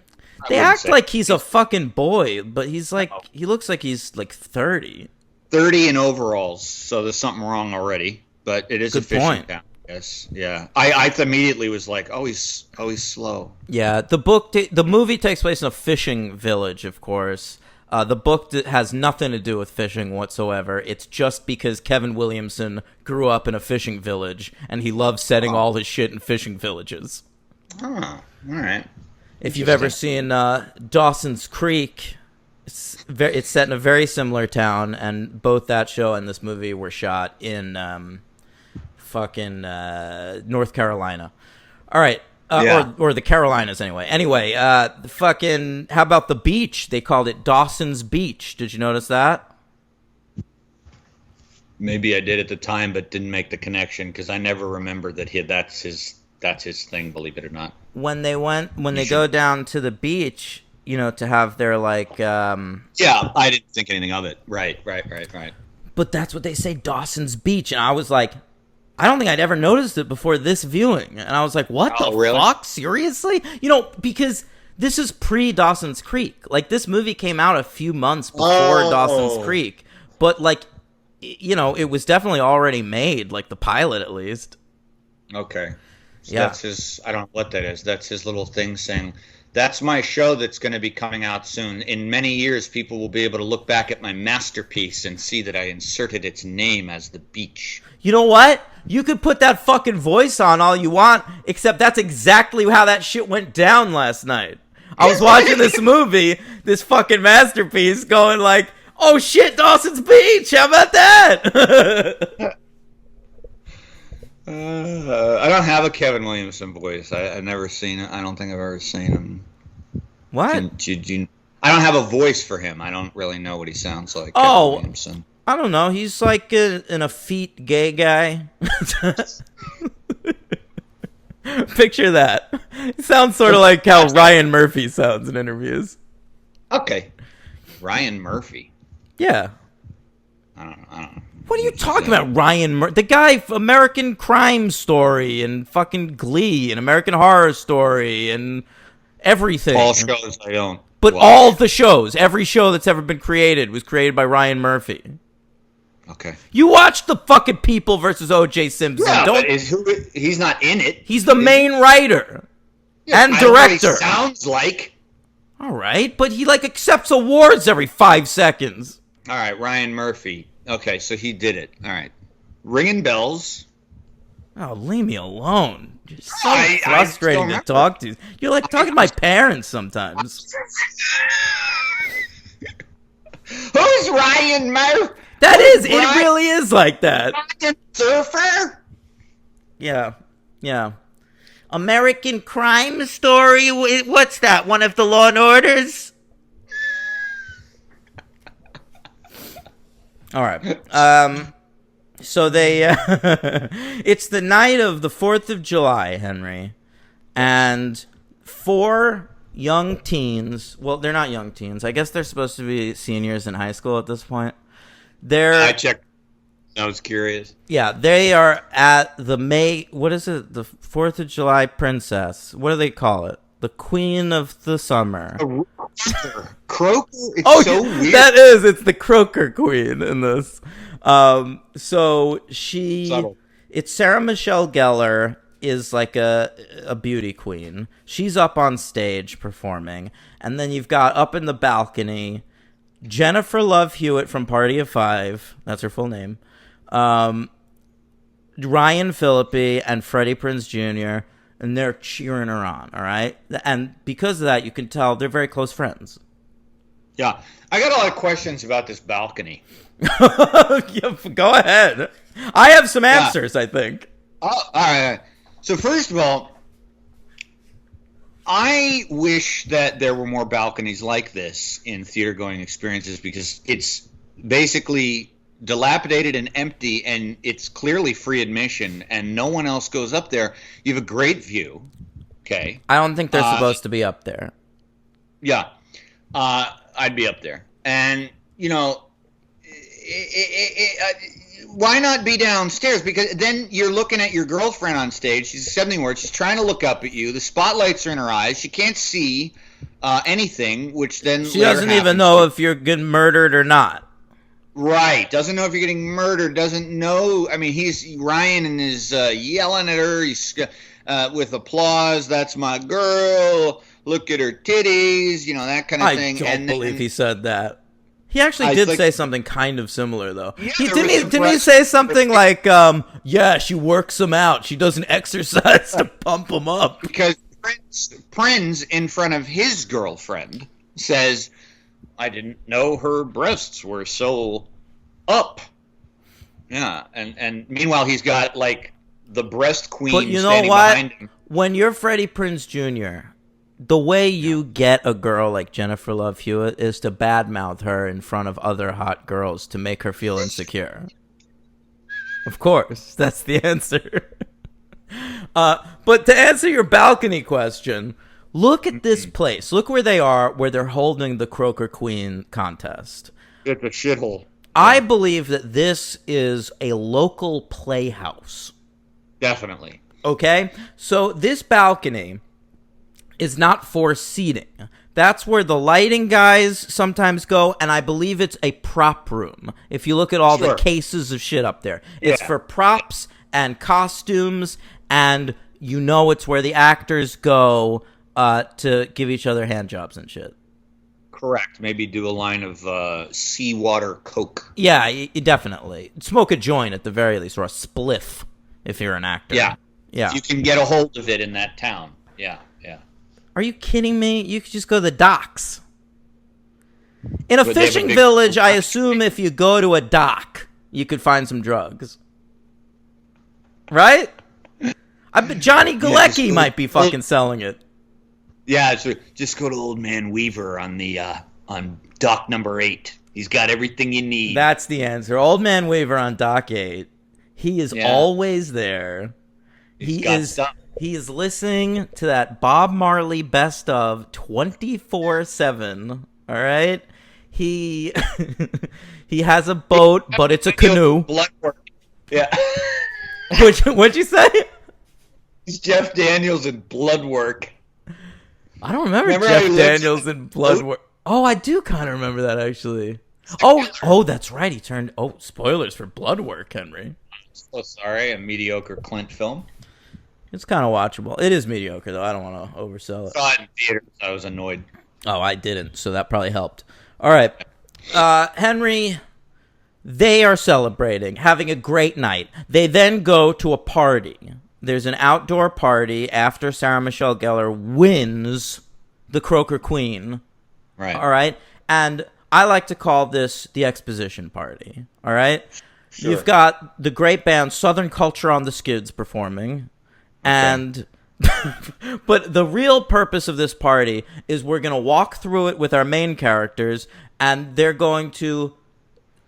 they act like he's a fucking boy, but he's like, he looks like he's like 30. 30 in overalls, so there's something wrong already. But it is a fishing town. Yes, yeah. I immediately was like, he's slow. Yeah, the movie takes place in a fishing village, of course. The book has nothing to do with fishing whatsoever. It's just because Kevin Williamson grew up in a fishing village, and he loves setting all his shit in fishing villages. Oh, all right. If you've ever seen Dawson's Creek, it's set in a very similar town, and both that show and this movie were shot in... fucking North Carolina. All right. Or the Carolinas anyway. Anyway, fucking how about the beach? They called it Dawson's Beach. Did you notice that? Maybe I did at the time, but didn't make the connection because I never remembered that that's his thing, believe it or not. When they go down to the beach, to have their like Yeah, I didn't think anything of it. Right. But that's what they say, Dawson's Beach, and I was like, I don't think I'd ever noticed it before this viewing. And I was like, what the fuck? Seriously? Because this is pre-Dawson's Creek. Like, this movie came out a few months before Dawson's Creek. But, like, it was definitely already made, like the pilot at least. Okay. So that's his, I don't know what that is. That's his little thing saying, that's my show that's going to be coming out soon. In many years, people will be able to look back at my masterpiece and see that I inserted its name as the beach. You know what? You could put that fucking voice on all you want, except that's exactly how that shit went down last night. I was watching this movie, this fucking masterpiece, going like, oh shit, Dawson's Beach, how about that? I don't have a Kevin Williamson voice. I've never seen it. I don't think I've ever seen him. What? I don't have a voice for him. I don't really know what he sounds like. Kevin Williamson. I don't know. He's like an effete gay guy. Picture that. He sounds sort of like how Ryan Murphy sounds in interviews. Okay. Ryan Murphy. Yeah. I don't know. What are you talking about, Ryan Murphy? The guy, American Crime Story and fucking Glee and American Horror Story and everything. All shows I own. But all the shows, every show that's ever been created was created by Ryan Murphy. Okay. You watch the fucking People versus O.J. Simpson. Yeah, but he's not in it. He's the main writer and I know what he director. sounds like. All right, but he accepts awards every 5 seconds. All right, Ryan Murphy. Okay, so he did it. All right. Ringing bells. Oh, leave me alone. You're so I frustrating to talk to. You're like talking to my parents sometimes. Who's Ryan Murphy? That is, it really is like that. Ryan Surfer? Yeah. American Crime Story? What's that? One of the Law and Orders? All right. So they, it's the night of the 4th of July, Henry, and 4 young teens, well, they're not young teens. I guess they're supposed to be seniors in high school at this point. I checked. I was curious. Yeah, they are at the what is it? The 4th of July princess. What do they call it? The Queen of the Summer. Croaker? It's so weird. It's the Croaker Queen in this. So it's Sarah Michelle Gellar is like a beauty queen. She's up on stage performing. And then you've got up in the balcony Jennifer Love Hewitt from Party of Five. That's her full name. Ryan Phillippe and Freddie Prinze Jr., and they're cheering her on, all right? And because of that, you can tell they're very close friends. Yeah. I got a lot of questions about this balcony. Go ahead. I have some answers, I think. All right. So first of all, I wish that there were more balconies like this in theater-going experiences because it's basically dilapidated and empty, and it's clearly free admission, and no one else goes up there. You have a great view. Okay. I don't think they're supposed to be up there. Yeah. I'd be up there. And, why not be downstairs? Because then you're looking at your girlfriend on stage. She's 70 words. She's trying to look up at you. The spotlights are in her eyes. She can't see anything, which then she doesn't even know if you're getting murdered or not. Right. Doesn't know if you're getting murdered. Doesn't know. I mean, Ryan is yelling at her. He's with applause. That's my girl. Look at her titties. That kind of thing. I don't believe he said that. He actually did say something kind of similar, though. Yeah, didn't he say something like, she works them out. She doesn't exercise to pump them up. Because Prinze, in front of his girlfriend, says, I didn't know her breasts were so up. Yeah, and meanwhile, he's got, the breast queen standing behind him. When you're Freddie Prinze Jr., the way you get a girl like Jennifer Love Hewitt is to badmouth her in front of other hot girls to make her feel insecure. Of course, that's the answer. But to answer your balcony question, look at this place. Look where they are, where they're holding the Croaker Queen contest. It's a shithole. I believe that this is a local playhouse. Definitely. Okay? So this balcony is not for seating. That's where the lighting guys sometimes go, and I believe it's a prop room. If you look at all the cases of shit up there, it's for props and costumes, and it's where the actors go to give each other hand jobs and shit. Correct. Maybe do a line of seawater coke. Yeah, definitely. Smoke a joint at the very least, or a spliff if you're an actor. Yeah. Yeah. You can get a hold of it in that town. Yeah. Are you kidding me? You could just go to the docks. In a fishing village, I assume if you go to a dock, you could find some drugs. Right? I bet Johnny Galecki might be fucking selling it. Yeah, so just go to Old Man Weaver on on dock number 8. He's got everything you need. That's the answer. Old Man Weaver on dock 8. He is always there. He is listening to that Bob Marley best of 24/7. All right? he he has a boat, but it's a canoe. Blood work. Yeah. What'd you say? He's Jeff Daniels in Blood Work. I don't remember Remember Jeff how he Daniels lives in Blood Work. Oh, I do kind of remember that actually. Oh, that's right. He turned. Oh, spoilers for Blood Work, Henry. So sorry, a mediocre Clint film. It's kind of watchable. It is mediocre though. I don't want to oversell it. Saw it in theaters. I was annoyed. Oh, I didn't, so that probably helped. All right, Henry. They are celebrating, having a great night. They then go to a party. There's an outdoor party after Sarah Michelle Gellar wins the Croaker Queen. Right. All right. And I like to call this the exposition party. All right. Sure. You've got the great band Southern Culture on the Skids performing. And but the real purpose of this party is we're going to walk through it with our main characters, and they're going to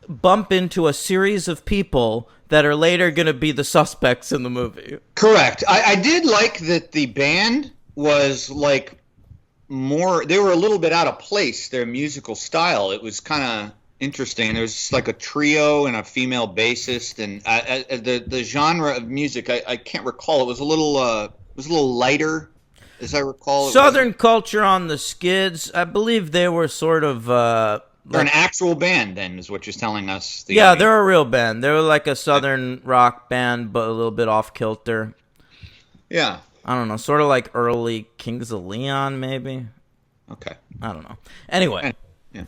bump into a series of people that are later going to be the suspects in the movie. Correct. I did like that the band was like more. They were a little bit out of place. Their musical style. It was kind of interesting. There was just like a trio and a female bassist, and the genre of music I can't recall. It was a little lighter, as I recall. Southern Culture on the Skids. I believe they were sort of. They're an actual band, then, is what you're telling us. Yeah, they're a real band. They're like a southern rock band, but a little bit off kilter. Yeah. I don't know, sort of like early Kings of Leon, maybe. Okay. I don't know. Anyway, yeah.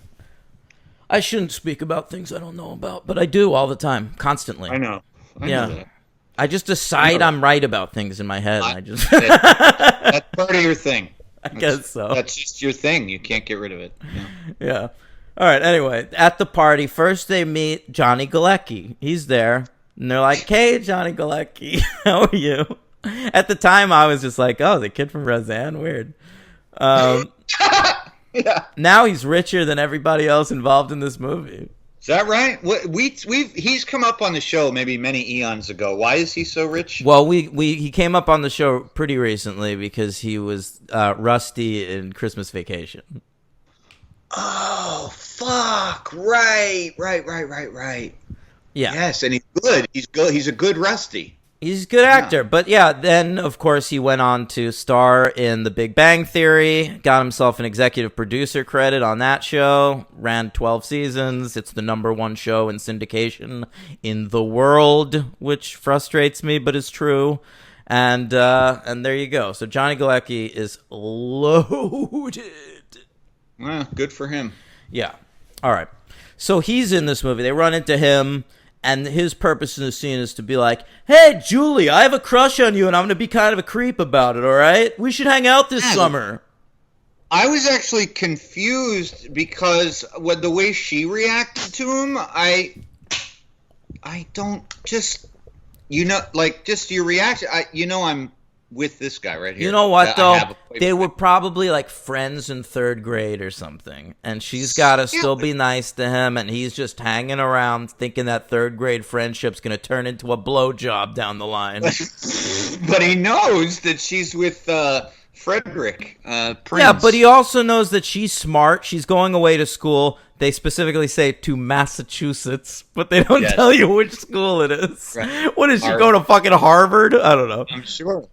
I shouldn't speak about things I don't know about, but I do all the time, constantly. I know. I Yeah. know that. I just decide I'm right about things in my head. And I just That's part of your thing. I guess so. That's just your thing. You can't get rid of it. Yeah. Yeah. All right. Anyway, at the party, first they meet Johnny Galecki. He's there, and they're like, "Hey, Johnny Galecki, how are you?" At the time, I was just like, "Oh, the kid from Roseanne, weird." Yeah. Now he's richer than everybody else involved in this movie. Is that right? He's come up on the show maybe many eons ago. Why is he so rich? Well, he came up on the show pretty recently because he was Rusty in Christmas Vacation. Oh, fuck. Right. Yeah. Yes, and he's good. He's good. He's a good Rusty. He's a good actor. But yeah, then, of course, he went on to star in The Big Bang Theory, got himself an executive producer credit on that show, ran 12 seasons. It's the #1 show in syndication in the world, which frustrates me, but is true. And there you go. So Johnny Galecki is loaded. Well, good for him. Yeah. All right. So he's in this movie. They run into him, and his purpose in the scene is to be like, "Hey, Julie, I have a crush on you, and I'm going to be kind of a creep about it, all right? We should hang out this summer." I was actually confused because the way she reacted to him, I don't just, just your reaction. I'm with this guy right here. You know what, though? They were probably like friends in 3rd grade or something, and she's got to still be nice to him, and he's just hanging around thinking that 3rd grade friendship's going to turn into a blowjob down the line. But he knows that she's with Frederick Prince. Yeah, but he also knows that she's smart. She's going away to school. They specifically say to Massachusetts, but they don't tell you which school it is. Right. What is she going to fucking Harvard? I don't know. I'm sure.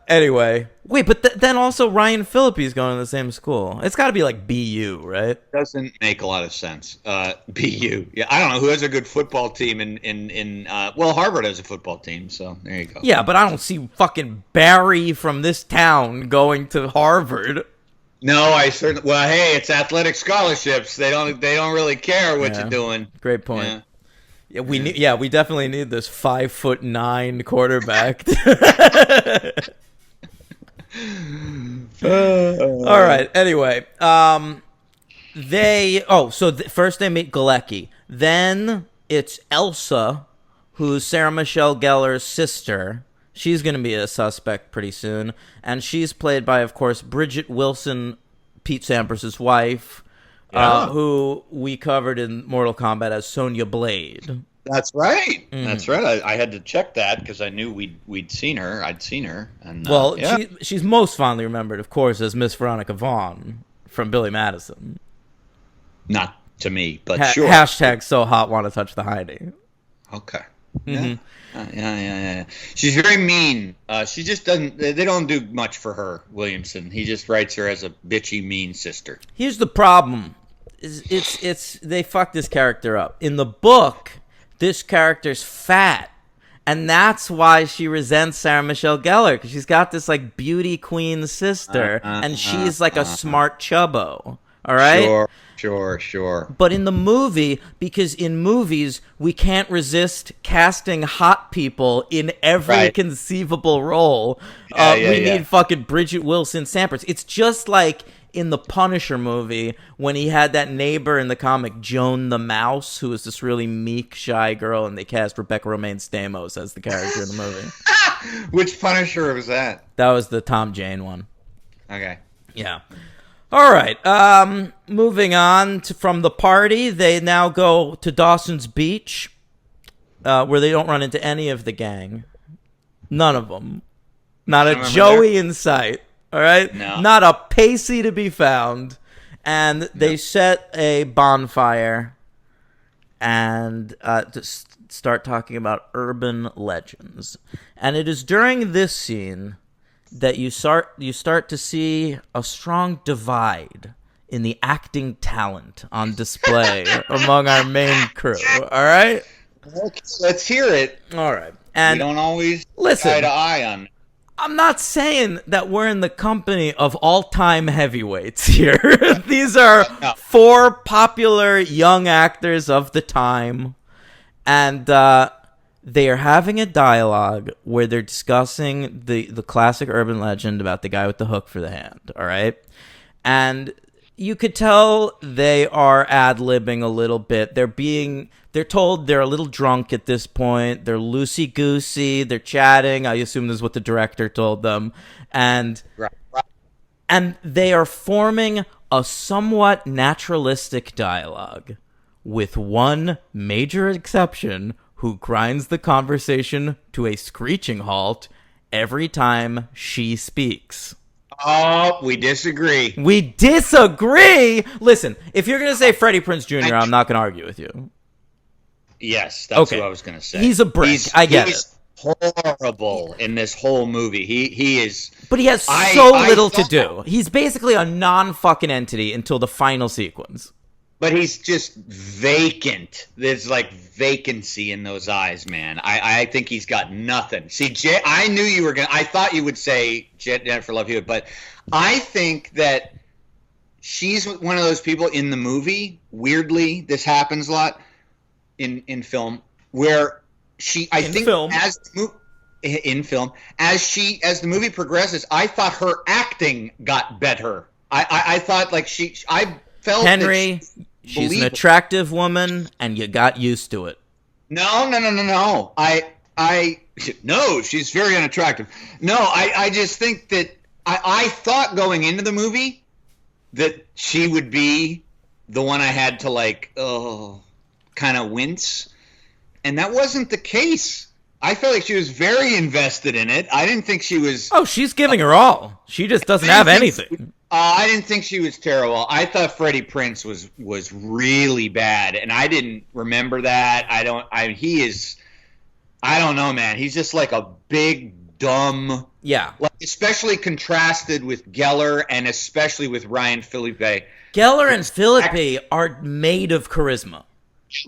Anyway, wait, but then also Ryan Phillippe's going to the same school. It's got to be like BU, right? Doesn't make a lot of sense. BU, yeah. I don't know who has a good football team in Harvard has a football team, so there you go. Yeah, but I don't see fucking Barry from this town going to Harvard. No, I certainly. Well, hey, it's athletic scholarships. They don't really care what you're doing. Great point. Yeah. Yeah, we definitely need this 5'9" quarterback. All right. Anyway, first they meet Galecki. Then it's Elsa, who's Sarah Michelle Gellar's sister. She's going to be a suspect pretty soon, and she's played by, of course, Bridget Wilson, Pete Sampras' wife. Who we covered in Mortal Kombat as Sonya Blade. That's right. Mm. That's right. I had to check that because I knew we'd seen her. I'd seen her. And she's most fondly remembered, of course, as Miss Veronica Vaughn from Billy Madison. Not to me, but sure. Hashtag so hot want to touch the hiney. Okay. Mm-hmm. Yeah. She's very mean. She just doesn't. They don't do much for her, Williamson. He just writes her as a bitchy, mean sister. Here's the problem: it's they fucked this character up. In the book, this character's fat, and that's why she resents Sarah Michelle Gellar, because she's got this like beauty queen sister, and she's like a smart chubbo. All right. Sure. But in the movie, because in movies, we can't resist casting hot people in every conceivable role. We need fucking Bridget Wilson Sampras. It's just like in the Punisher movie when he had that neighbor in the comic, Joan the Mouse, who was this really meek, shy girl, and they cast Rebecca Romaine Stamos as the character in the movie. Which Punisher was that? That was the Tom Jane one. Okay. Yeah. All right, moving on from the party, they now go to Dawson's Beach, where they don't run into any of the gang. None of them. Not a Joey in sight, all right? No. Not a Pacey to be found. And they set a bonfire and start talking about urban legends. And it is during this scene that you start to see a strong divide in the acting talent on display among our main crew. All right? Okay, let's hear it. All right. And we don't always listen, eye to eye on. I'm not saying that we're in the company of all-time heavyweights here. These are four popular young actors of the time. And they are having a dialogue where they're discussing the classic urban legend about the guy with the hook for the hand, all right? And you could tell they are ad-libbing a little bit. They're told they're a little drunk at this point. They're loosey-goosey. They're chatting. I assume this is what the director told them. And they are forming a somewhat naturalistic dialogue with one major exception, who grinds the conversation to a screeching halt every time she speaks. Oh, we disagree. We disagree? Listen, if you're going to say Freddie Prinze Jr., I'm not going to argue with you. Yes, that's what I was going to say. He's a brick. I get it. Horrible in this whole movie. He is. But he has so little to do. He's basically a non-fucking entity until the final sequence. But he's just vacant. There's like vacancy in those eyes, man. I think he's got nothing. See, I knew you were going to... I thought you would say Jennifer Love Hewitt, but I think that she's one of those people in the movie, weirdly, this happens a lot in film, where she... as the movie progresses, I thought her acting got better. I thought like I felt Henry, she's an attractive woman, and you got used to it. No. No, she's very unattractive. No, I just think that I thought going into the movie that she would be the one I had to kind of wince, and that wasn't the case. I felt like she was very invested in it. I didn't think she was... Oh, she's giving her all. She just doesn't have anything. I didn't think she was terrible. I thought Freddie Prinze was really bad, and I didn't remember that. I don't know, man. He's just like a big, dumb... Yeah. Like, especially contrasted with Gellar and especially with Ryan Phillippe. Gellar and Phillippe are made of charisma.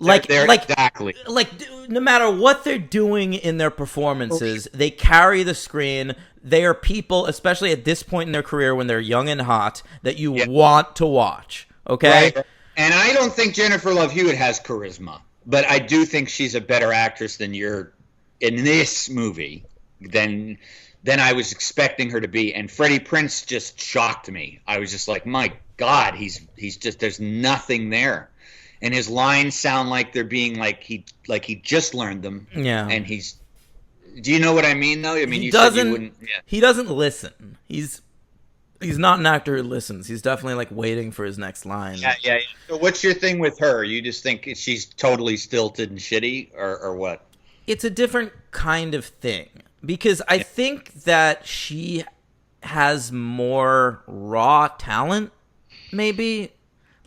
Exactly. Like, no matter what they're doing in their performances, they carry the screen. They are people, especially at this point in their career when they're young and hot, that you want to watch. Okay? Right. And I don't think Jennifer Love Hewitt has charisma, but I do think she's a better actress than you're in this movie than I was expecting her to be. And Freddie Prinze just shocked me. I was just like, my God, he's just, there's nothing there. And his lines sound like they're being like he just learned them. Yeah. And he's... Do you know what I mean, though? I mean, he doesn't listen. He's not an actor who listens. He's definitely, like, waiting for his next line. Yeah. So what's your thing with her? You just think she's totally stilted and shitty, or what? It's a different kind of thing. Because I think that she has more raw talent, maybe.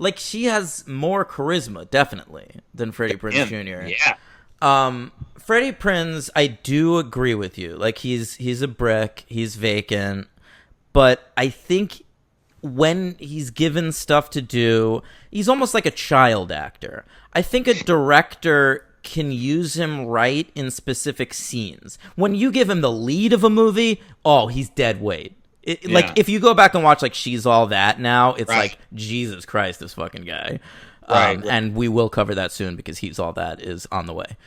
Like, she has more charisma, definitely, than Freddie Prinze Jr. Yeah. Freddie Prinze, I do agree with you. Like, he's a brick, he's vacant, but I think when he's given stuff to do, he's almost like a child actor. I think a director can use him right in specific scenes. When you give him the lead of a movie, oh, he's dead weight. Like, if you go back and watch, like, She's All That now, it's like, Jesus Christ, this fucking guy. Right. And we will cover that soon because He's All That is on the way.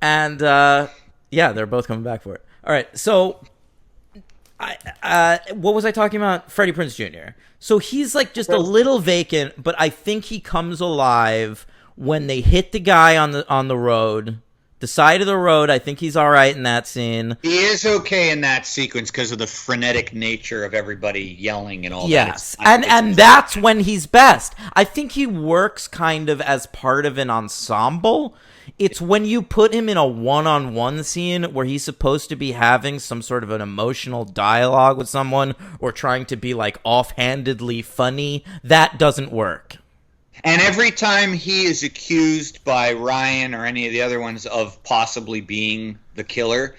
Yeah, they're both coming back for it. All right, so what was I talking about? Freddie Prinze Jr. So he's like just a little vacant, but I think he comes alive when they hit the guy on the road, the side of the road. I think he's all right in that scene. He is okay in that sequence because of the frenetic nature of everybody yelling and all that. Yes, and that's when he's best. I think he works kind of as part of an ensemble. It's when you put him in a one-on-one scene where he's supposed to be having some sort of an emotional dialogue with someone or trying to be like offhandedly funny, that doesn't work. And every time he is accused by Ryan or any of the other ones of possibly being the killer,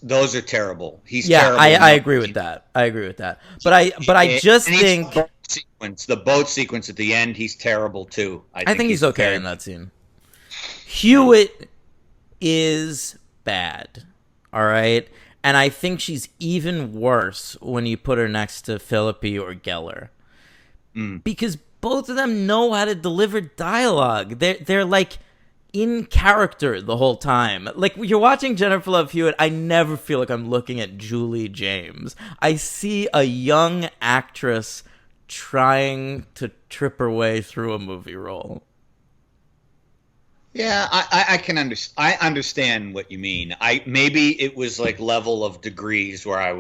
those are terrible. He's terrible. I agree with that. But I just think the boat sequence at the end, he's terrible too. I think he's okay in that scene. Hewitt is bad, all right? And I think she's even worse when you put her next to Phillippe or Geller. Because both of them know how to deliver dialogue. They're like in character the whole time. Like, you're watching Jennifer Love Hewitt, I never feel like I'm looking at Julie James. I see a young actress trying to trip her way through a movie role. Yeah, I can understand. I understand what you mean. Maybe it was like level of degrees where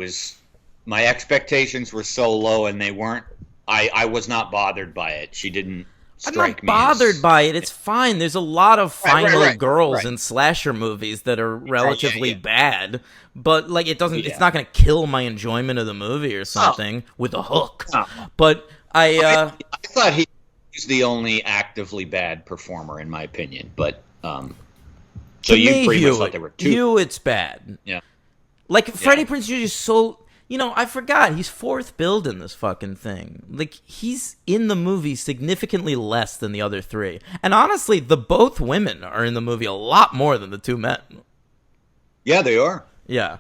my expectations were so low and they weren't. I was not bothered by it. She didn't strike me. I'm not bothered by it. It's fine. There's a lot of fine little girls in slasher movies that are relatively bad, but like it doesn't. It's not going to kill my enjoyment of the movie or something with a hook. But I thought he's the only actively bad performer in my opinion, but so you pretty much thought there were two. Hewitt's bad. Yeah, like Freddie Prinze Jr. is so. I forgot he's fourth billed in this fucking thing. Like, he's in the movie significantly less than the other three, and honestly, both women are in the movie a lot more than the two men. Yeah, they are. Yeah.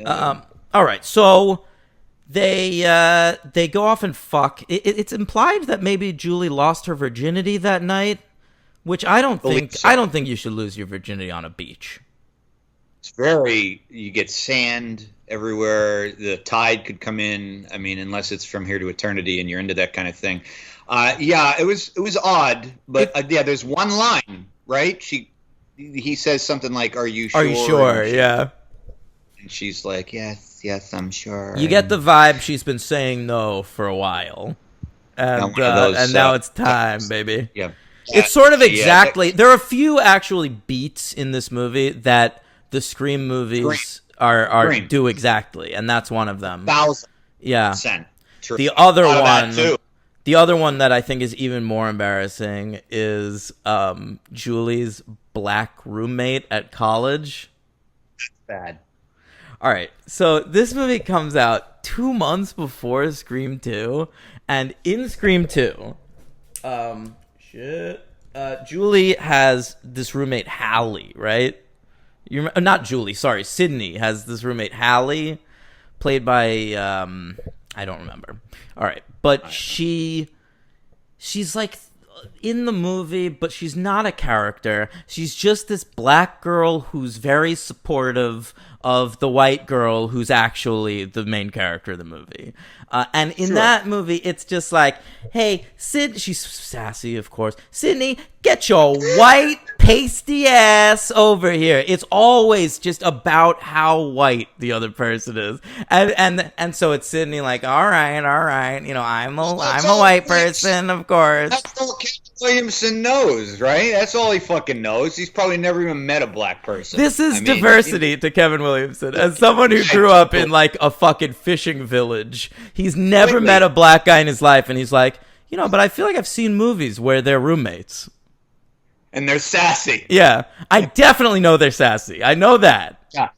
All right, so. They go off and fuck. It's implied that maybe Julie lost her virginity that night, which I don't think. So. I don't think you should lose your virginity on a beach. It's you get sand everywhere. The tide could come in. I mean, unless it's From Here to Eternity and you're into that kind of thing. It was odd, but there's one line, right? He says something like, "Are you sure?" Are you sure? Yeah. And she's like, Yes, I'm sure. You get the vibe she's been saying no for a while. And now it's time, baby. Yeah. It's sort of exactly... There are a few actually beats in this movie that the Scream movies do exactly, and that's one of them. 1,000%. Yeah. True. The other one that I think is even more embarrassing is Julie's black roommate at college. Bad. All right, so this movie comes out 2 months before Scream 2, and in Scream 2, Julie has this roommate, Hallie, right? Not Julie, sorry, Sydney has this roommate, Hallie, played by, I don't remember. All right, but she's like in the movie, but she's not a character. She's just this black girl who's very supportive of the white girl who's actually the main character of the movie. And in that movie, it's just like, hey, she's sassy, of course. Sydney, get your white pasty ass over here. It's always just about how white the other person is, and so it's Sydney like, all right, you know, I'm a white person, of course. That's all Kevin Williamson knows, right? That's all he fucking knows. He's probably never even met a black person. This is diversity to Kevin Williamson. As someone who grew up in like a fucking fishing village, he's never met a black guy in his life, and he's like, you know, but I feel like I've seen movies where they're roommates. And they're sassy. Yeah, I definitely know they're sassy. I know that. Yeah.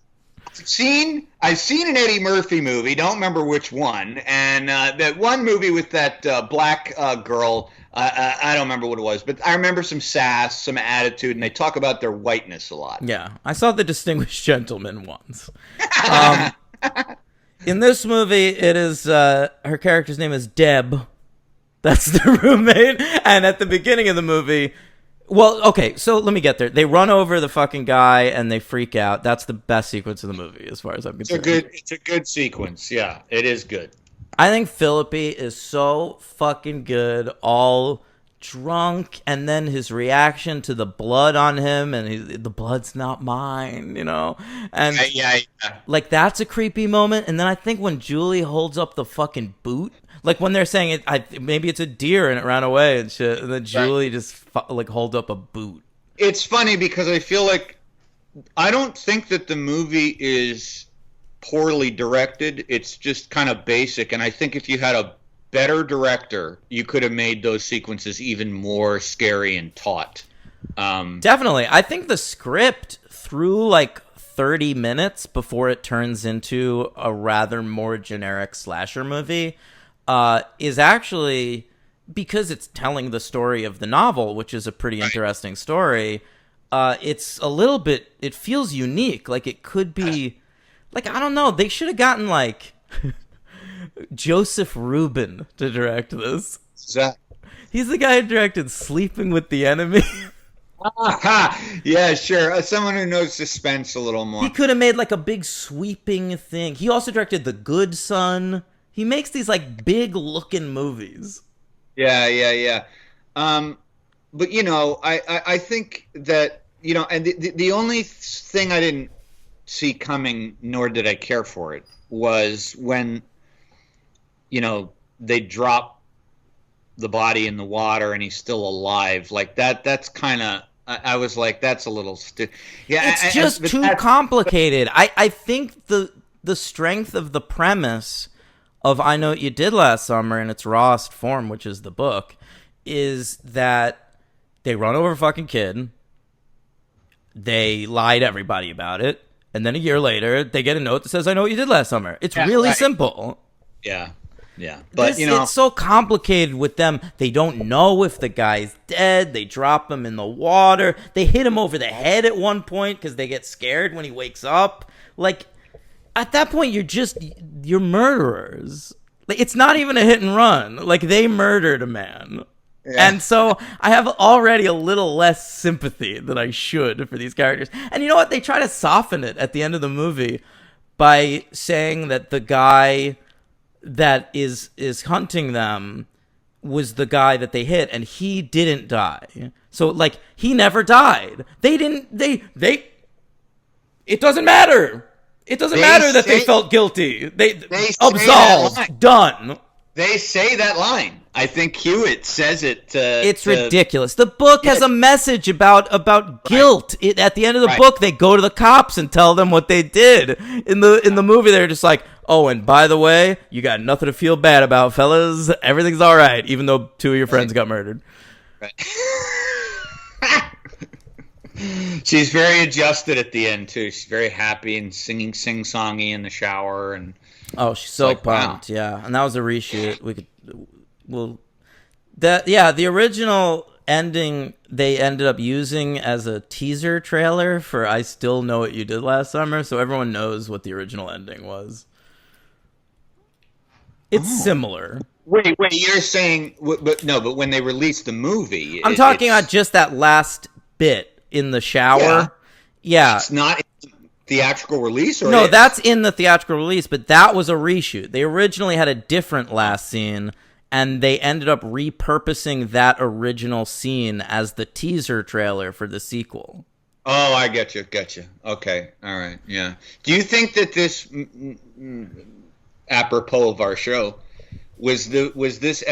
I've seen an Eddie Murphy movie, don't remember which one, and that one movie with that black girl, I don't remember what it was, but I remember some sass, some attitude, and they talk about their whiteness a lot. Yeah, I saw The Distinguished Gentleman once. In this movie, it is, her character's name is Deb. That's the roommate, and at the beginning of the movie... Well, okay, so let me get there. They run over the fucking guy and they freak out. That's the best sequence of the movie, as far as I'm concerned. It's a good sequence. Yeah, it is good. I think Phillippe is so fucking good, all drunk, and then his reaction to the blood on him, and the blood's not mine, you know? And yeah. like, that's a creepy moment. And then I think when Julie holds up the fucking boot, like when they're saying maybe it's a deer and it ran away and shit, and then Julie just like hold up a boot. It's funny because I feel like I don't think that the movie is poorly directed. It's just kind of basic, and I think if you had a better director, you could have made those sequences even more scary and taut. Definitely, I think the script through like 30 minutes before it turns into a rather more generic slasher movie. Is actually, because it's telling the story of the novel, which is a pretty interesting story, it's a little bit, it feels unique. Like it could be, like, I don't know, they should have gotten like Joseph Rubin to direct this. He's the guy who directed Sleeping with the Enemy. Yeah, sure. Someone who knows suspense a little more. He could have made like a big sweeping thing. He also directed The Good Son. He makes these like big looking movies. Yeah. But you know, I think that, you know, and the only thing I didn't see coming, nor did I care for it, was when, you know, they drop the body in the water and he's still alive. Like that's kind of, I was like, that's a little yeah. It's just too complicated. I think the strength of the premise of I Know What You Did Last Summer in its rawest form, which is the book, is that they run over a fucking kid, they lie to everybody about it, and then a year later, they get a note that says, I know what you did last summer. It's really simple. Yeah. But, you know, it's so complicated with them. They don't know if the guy's dead. They drop him in the water. They hit him over the head at one point because they get scared when he wakes up. Like, at that point, you're murderers. Like, it's not even a hit and run. Like, they murdered a man. Yeah. And so I have already a little less sympathy than I should for these characters. And you know what? They try to soften it at the end of the movie by saying that the guy that is hunting them was the guy that they hit, and he didn't die. So, like, he never died. It doesn't matter. It doesn't matter that they felt guilty. They absolved. Done. They say that line. I think Hewitt says it. It's ridiculous. The book has a message about guilt. At the end of the book, they go to the cops and tell them what they did. In the movie, they're just like, oh, and by the way, you got nothing to feel bad about, fellas. Everything's all right, even though 2 of your friends got murdered. Right. She's very adjusted at the end too. She's very happy and singing sing-songy in the shower, and she's so like, pumped. Wow. Yeah, and that was a reshoot. The original ending they ended up using as a teaser trailer for I Still Know What You Did Last Summer, so everyone knows what the original ending was. It's similar. Wait, you're saying, but when they released the movie, I'm talking about just that last bit in the shower. Yeah. It's not in the theatrical release, or no, that's in the theatrical release, but that was a reshoot. They originally had a different last scene, and they ended up repurposing that original scene as the teaser trailer for the sequel. Oh, I get you. Okay, all right, yeah. Do you think that this, apropos of our show, is this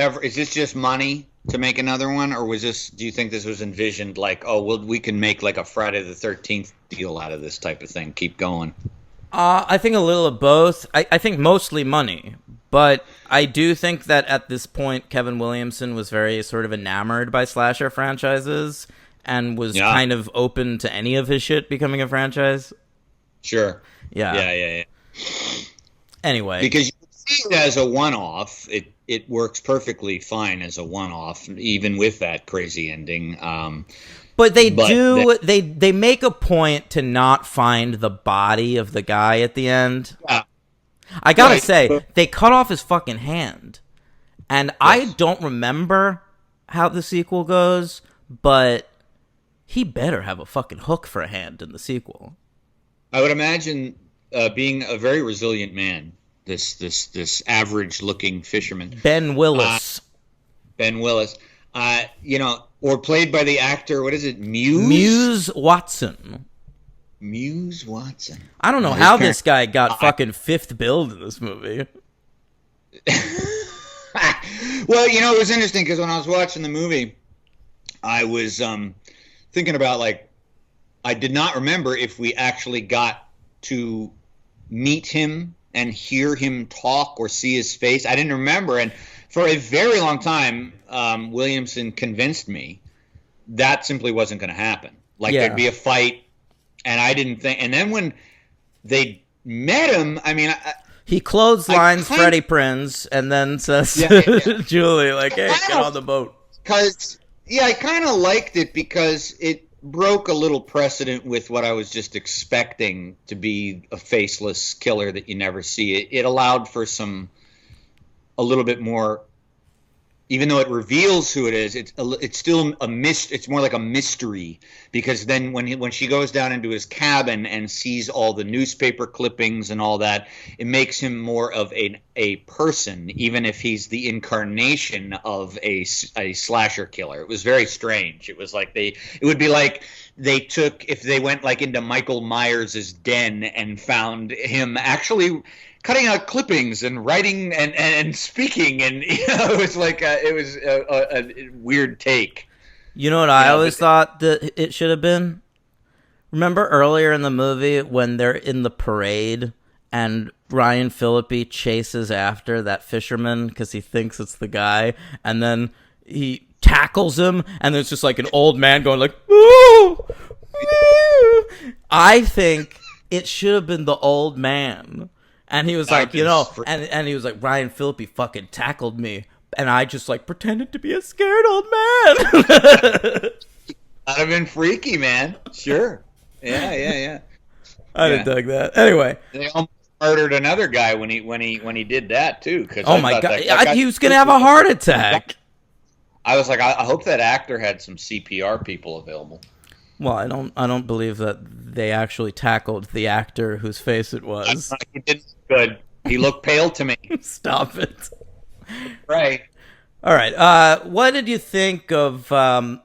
just money to make another one, or do you think this was envisioned like, oh, well, we can make like a Friday the 13th deal out of this type of thing, keep going? I think a little of both. I think mostly money, but I do think that at this point, Kevin Williamson was very sort of enamored by slasher franchises and was kind of open to any of his shit becoming a franchise. Sure. Yeah. Anyway. Because you see it as a one-off. It works perfectly fine as a one-off, even with that crazy ending. But they make a point to not find the body of the guy at the end. Yeah. I gotta say, they cut off his fucking hand. And yes. I don't remember how the sequel goes, but he better have a fucking hook for a hand in the sequel. I would imagine being a very resilient man, this average-looking fisherman. Ben Willis. Or played by the actor, what is it, Muse Watson. Muse Watson. I don't know how this guy got fucking fifth billed in this movie. Well, it was interesting because when I was watching the movie, I was thinking about, like, I did not remember if we actually got to meet him and hear him talk or see his face. I didn't remember, and for a very long time, Williamson convinced me that simply wasn't going to happen. Like, there'd be a fight, and I didn't think. And then when they met him, I mean, he clotheslines Freddie Prinze and then says Julie, like, hey, get on the boat. I kind of liked it because it broke a little precedent with what I was just expecting to be a faceless killer that you never see. It allowed for a little bit more, even though it reveals who it is, it's still it's more like a mystery, because then when she goes down into his cabin and sees all the newspaper clippings and all that, it makes him more of a person, even if he's the incarnation of a slasher killer. It was very strange. It was like it would be like if they went like into Michael Myers' den and found him actually cutting out clippings and writing and speaking, and it was like a weird take. You know what I always thought that it should have been? Remember earlier in the movie when they're in the parade and Ryan Phillippe chases after that fisherman because he thinks it's the guy, and then he tackles him, and there's just like an old man going like, "Woo! Woo!" I think it should have been the old man. And he was like, and he was like, Ryan Phillippe fucking tackled me, and I just like pretended to be a scared old man. That'd have been freaky, man. Sure. Yeah. I didn't dig that. Anyway, they almost murdered another guy when he did that too. Oh my god, he was gonna have a heart attack. I was like, I hope that actor had some CPR people available. Well, I don't believe that they actually tackled the actor whose face it was. He did good. He looked pale to me. Stop it. Right. All right. What did you think of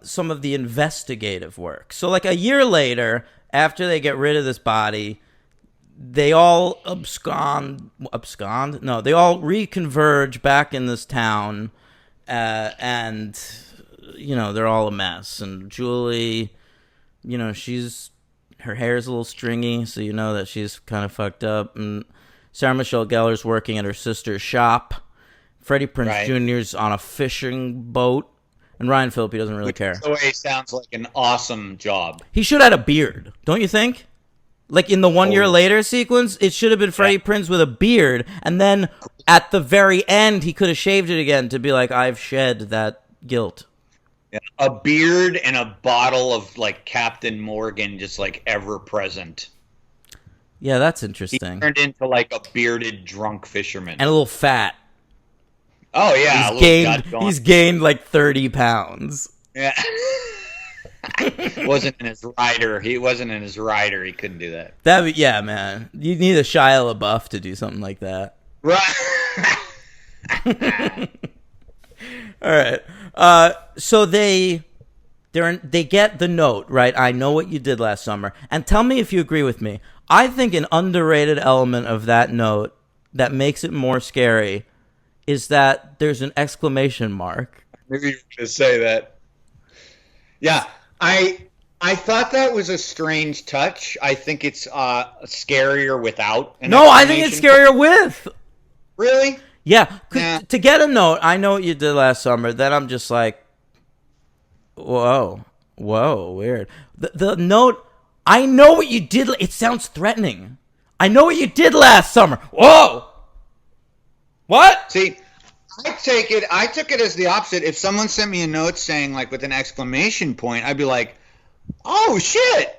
some of the investigative work? So, like a year later, after they get rid of this body, they all abscond? No, they all reconverge back in this town, and they're all a mess. And Julie, her hair's a little stringy, so you know that she's kind of fucked up. And Sarah Michelle Gellar's working at her sister's shop. Freddie Prinze Jr.'s on a fishing boat. And Ryan Phillippe doesn't really care. The way sounds like an awesome job. He should have had a beard, don't you think? Like in the 1 year later sequence, it should have been Freddie Prinze with a beard. And then at the very end, he could have shaved it again to be like, I've shed that guilt. Yeah, a beard and a bottle of like Captain Morgan, just like ever present. Yeah, that's interesting. He turned into like a bearded drunk fisherman. And a little fat. Oh yeah, he's gained like 30 pounds. Yeah. wasn't in his rider. He wasn't in his rider. He couldn't do that. Yeah, man. You need a Shia LaBeouf to do something like that. Right. All right. So they get the note, right? I know what you did last summer. And tell me if you agree with me. I think an underrated element of that note that makes it more scary is that there's an exclamation mark. Maybe you were going to say that. Yeah, I thought that was a strange touch. I think it's scarier without. No, I think it's scarier with. Really? Yeah. To get a note, I know what you did last summer. Then I'm just like, whoa, weird. The note, I know what you did. It sounds threatening. I know what you did last summer. Whoa. What? See, I took it as the opposite. If someone sent me a note saying, like, with an exclamation point, I'd be like, oh, shit.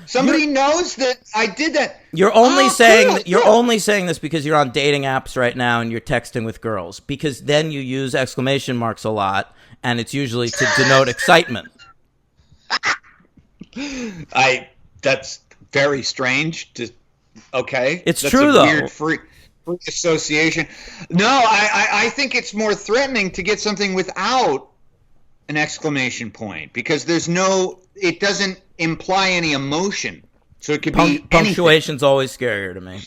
Somebody knows that I did that. You're only saying this because you're on dating apps right now and you're texting with girls, because then you use exclamation marks a lot, and it's usually to denote excitement. That's very strange. Okay. It's That's true, a though. Weird freak association. No, I think it's more threatening to get something without an exclamation point, because it doesn't imply any emotion. So it could be punctuation's always scarier to me.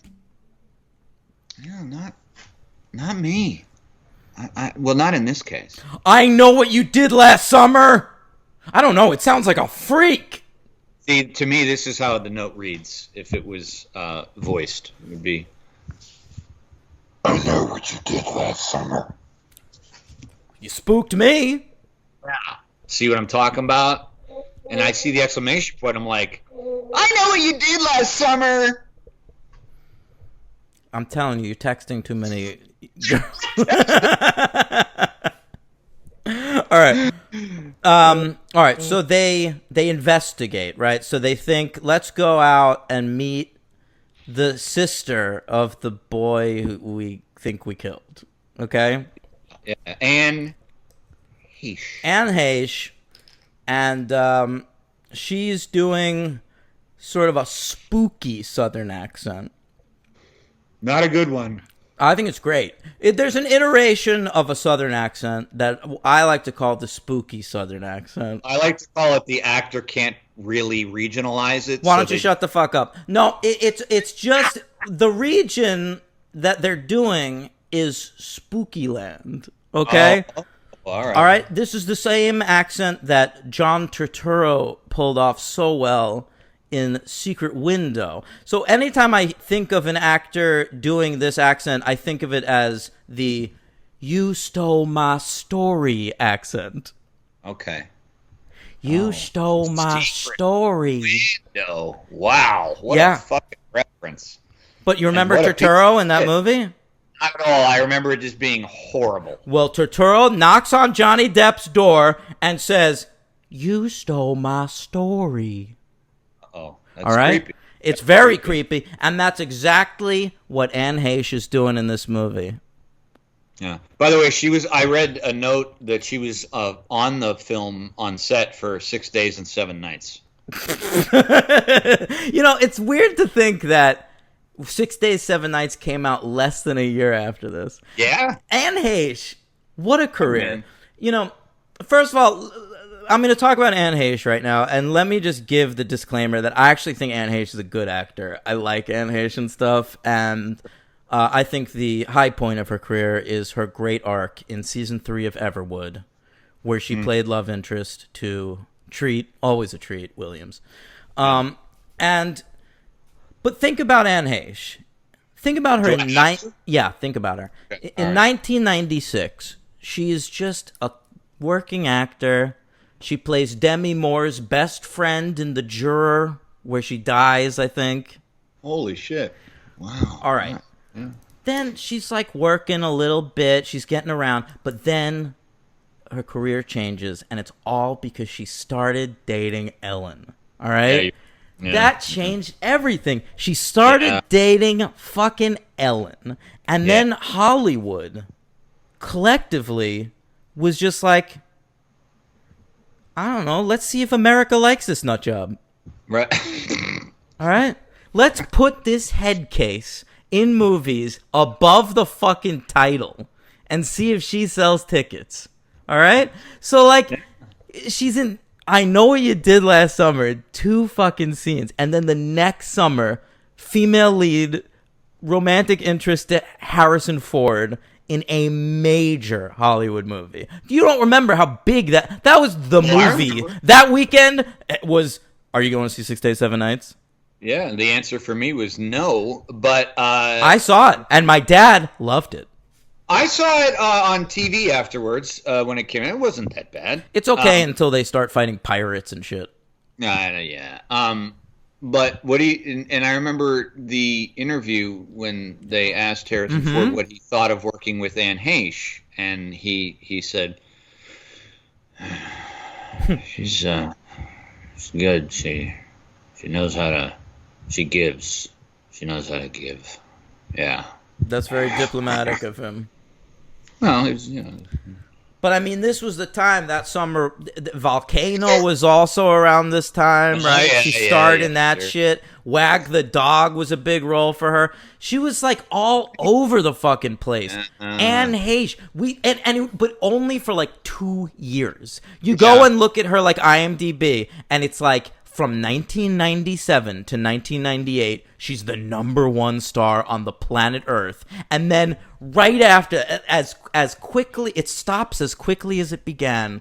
Yeah, not me. Well, not in this case. I know what you did last summer. I don't know. It sounds like a freak. See, to me, this is how the note reads. If it was voiced, it would be, I know what you did last summer. You spooked me. Yeah. See what I'm talking about? And I see the exclamation point. I'm like, I know what you did last summer. I'm telling you, you're texting too many. All right. So they investigate, right? So they think, let's go out and meet the sister of the boy who we think we killed. Okay. Yeah. Anne Heche. And she's doing sort of a spooky Southern accent. Not a good one. I think it's great. There's an iteration of a Southern accent that I like to call the spooky Southern accent. I like to call it the actor can't really regionalize it. Why don't you shut the fuck up? No, it's just the region that they're doing is Spooky Land. Okay? All right. All right. This is the same accent that John Turturro pulled off so well in Secret Window. So anytime I think of an actor doing this accent, I think of it as the "you stole my story" accent. Okay. You stole my story. Window. Wow. What a fucking reference. But you remember Turturro in that movie? Not at all. I remember it just being horrible. Well, Turturro knocks on Johnny Depp's door and says, "You stole my story." Oh, that's all right? creepy. It's very creepy, and that's exactly what Anne Heche is doing in this movie. Yeah. By the way, I read a note that she was on the film on set for 6 days and 7 nights. It's weird to think that 6 Days, 7 Nights came out less than a year after this. Yeah. Anne Heche, what a career. First of all, I'm going to talk about Anne Heche right now, and let me just give the disclaimer that I actually think Anne Heche is a good actor. I like Anne Heche and stuff, and I think the high point of her career is her great arc in season 3 of Everwood, where she played love interest to always a treat, Williams. But think about Anne Heche. Think about her think about her. In 1996, she is just a working actor. She plays Demi Moore's best friend in The Juror, where she dies, I think. Holy shit. Wow. All right. Yeah. Then she's like working a little bit. She's getting around. But then her career changes, and it's all because she started dating Ellen. All right? Yeah. That changed everything. She started dating fucking Ellen. And then Hollywood collectively was just like, I don't know, let's see if America likes this nut job. Right. All right? Let's put this head case in movies above the fucking title and see if she sells tickets. All right? So, like, she's in I Know What You Did Last Summer, 2 fucking scenes. And then the next summer, female lead, romantic interest to Harrison Ford in a major Hollywood movie. You don't remember how big that was the movie. That weekend was, are you going to see 6 Days, 7 Nights? Yeah, the answer for me was no, but I saw it, and my dad loved it. I saw it on TV afterwards when it came out. It wasn't that bad. It's okay until they start fighting pirates and shit. Yeah. But what do you? And I remember the interview when they asked Harrison Ford what he thought of working with Anne Heche, and he said, "She's good. She knows how to. She gives. She knows how to give. Yeah." That's very diplomatic of him. Well, it was, But I mean, this was the time that summer. Volcano was also around this time, right? Yeah, she starred in that sure. shit. Wag the Dog was a big role for her. She was like all over the fucking place. Anne Heche, but only for like 2 years. You go and look at her like IMDb, and it's like from 1997 to 1998, she's the #1 star on the planet Earth. And then right after, as quickly, it stops as quickly as it began.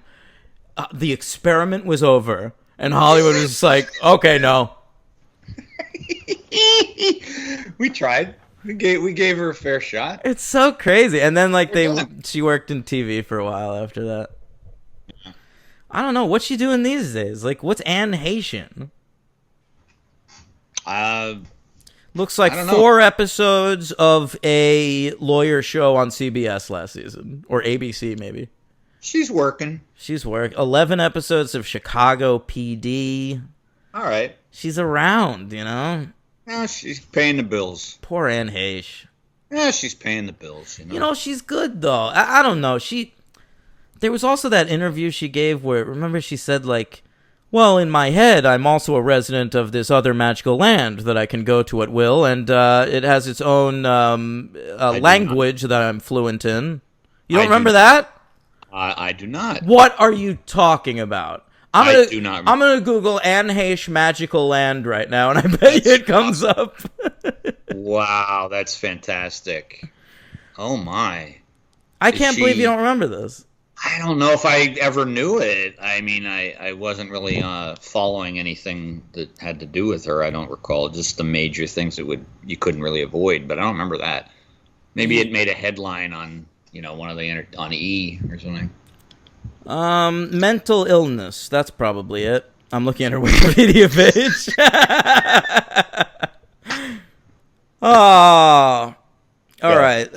The experiment was over, and Hollywood was just like, okay, no. We tried. We gave her a fair shot. It's so crazy. And then like she worked in TV for a while after that. I don't know. What's she doing these days? Like, what's Anne Heche? Looks like 4 episodes of a lawyer show on CBS last season. Or ABC, maybe. She's working. 11 episodes of Chicago PD. All right. She's around, you know? Yeah, she's paying the bills. Poor Anne Heche. Yeah, she's paying the bills, you know? You know, she's good, though. I don't know. There was also that interview she gave where, remember, she said, like, well, in my head, I'm also a resident of this other magical land that I can go to at will, and it has its own language that I'm fluent in. You don't remember that? I do not. What are you talking about? I do not remember. I'm going to Google Anne Heche Magical Land right now, and I bet you it comes up. Wow, that's fantastic. Oh, my. I can't believe you don't remember this. I don't know if I ever knew it. I mean, I wasn't really following anything that had to do with her. I don't recall. Just the major things that you couldn't really avoid. But I don't remember that. Maybe it made a headline on one of the on E or something. Mental illness. That's probably it. I'm looking at her Wikipedia page. Oh, all right.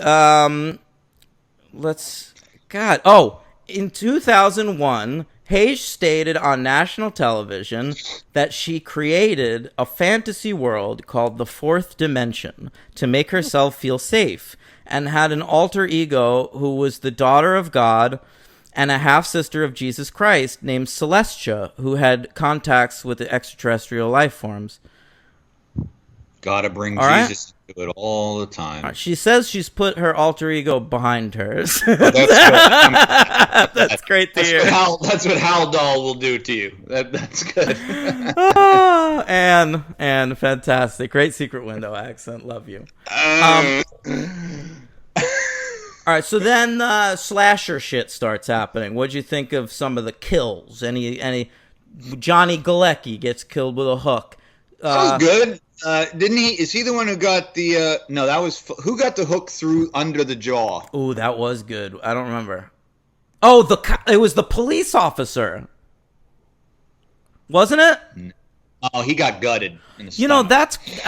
In 2001, Heche stated on national television that she created a fantasy world called the Fourth Dimension to make herself feel safe, and had an alter ego who was the daughter of God and a half-sister of Jesus Christ named Celestia, who had contacts with the extraterrestrial life forms. Gotta bring all Jesus into it all the time. Right. She says she's put her alter ego behind hers. That's good. That's great to hear. That's what Hal Dahl will do to you. That's good. And fantastic. Great Secret Window accent. Love you. All right, so then slasher shit starts happening. What'd you think of some of the kills? Any Johnny Galecki gets killed with a hook. That was good. Didn't he? Is he the one who got the? No, that was who got the hook through under the jaw. Ooh, that was good. I don't remember. Oh, it was the police officer, wasn't it? Oh, he got gutted in the stomach.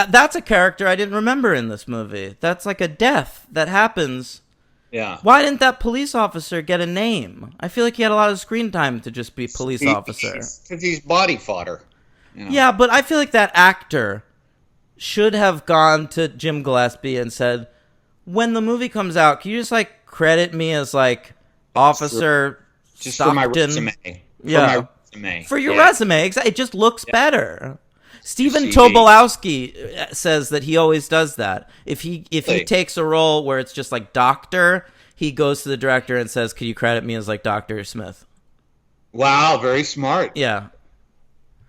That's a character I didn't remember in this movie. That's like a death that happens. Yeah. Why didn't that police officer get a name? I feel like he had a lot of screen time to just be police officer. Because he's body fodder. You know? Yeah, but I feel like that actor should have gone to Jim Gillespie and said, when the movie comes out, can you just like credit me as like Officer just Stockton? For my resume. For your resume. It just looks better. Stephen Tobolowsky says that he always does that. If he takes a role where it's just like doctor, he goes to the director and says, "Could you credit me as like Dr. Smith?" Wow, very smart. Yeah.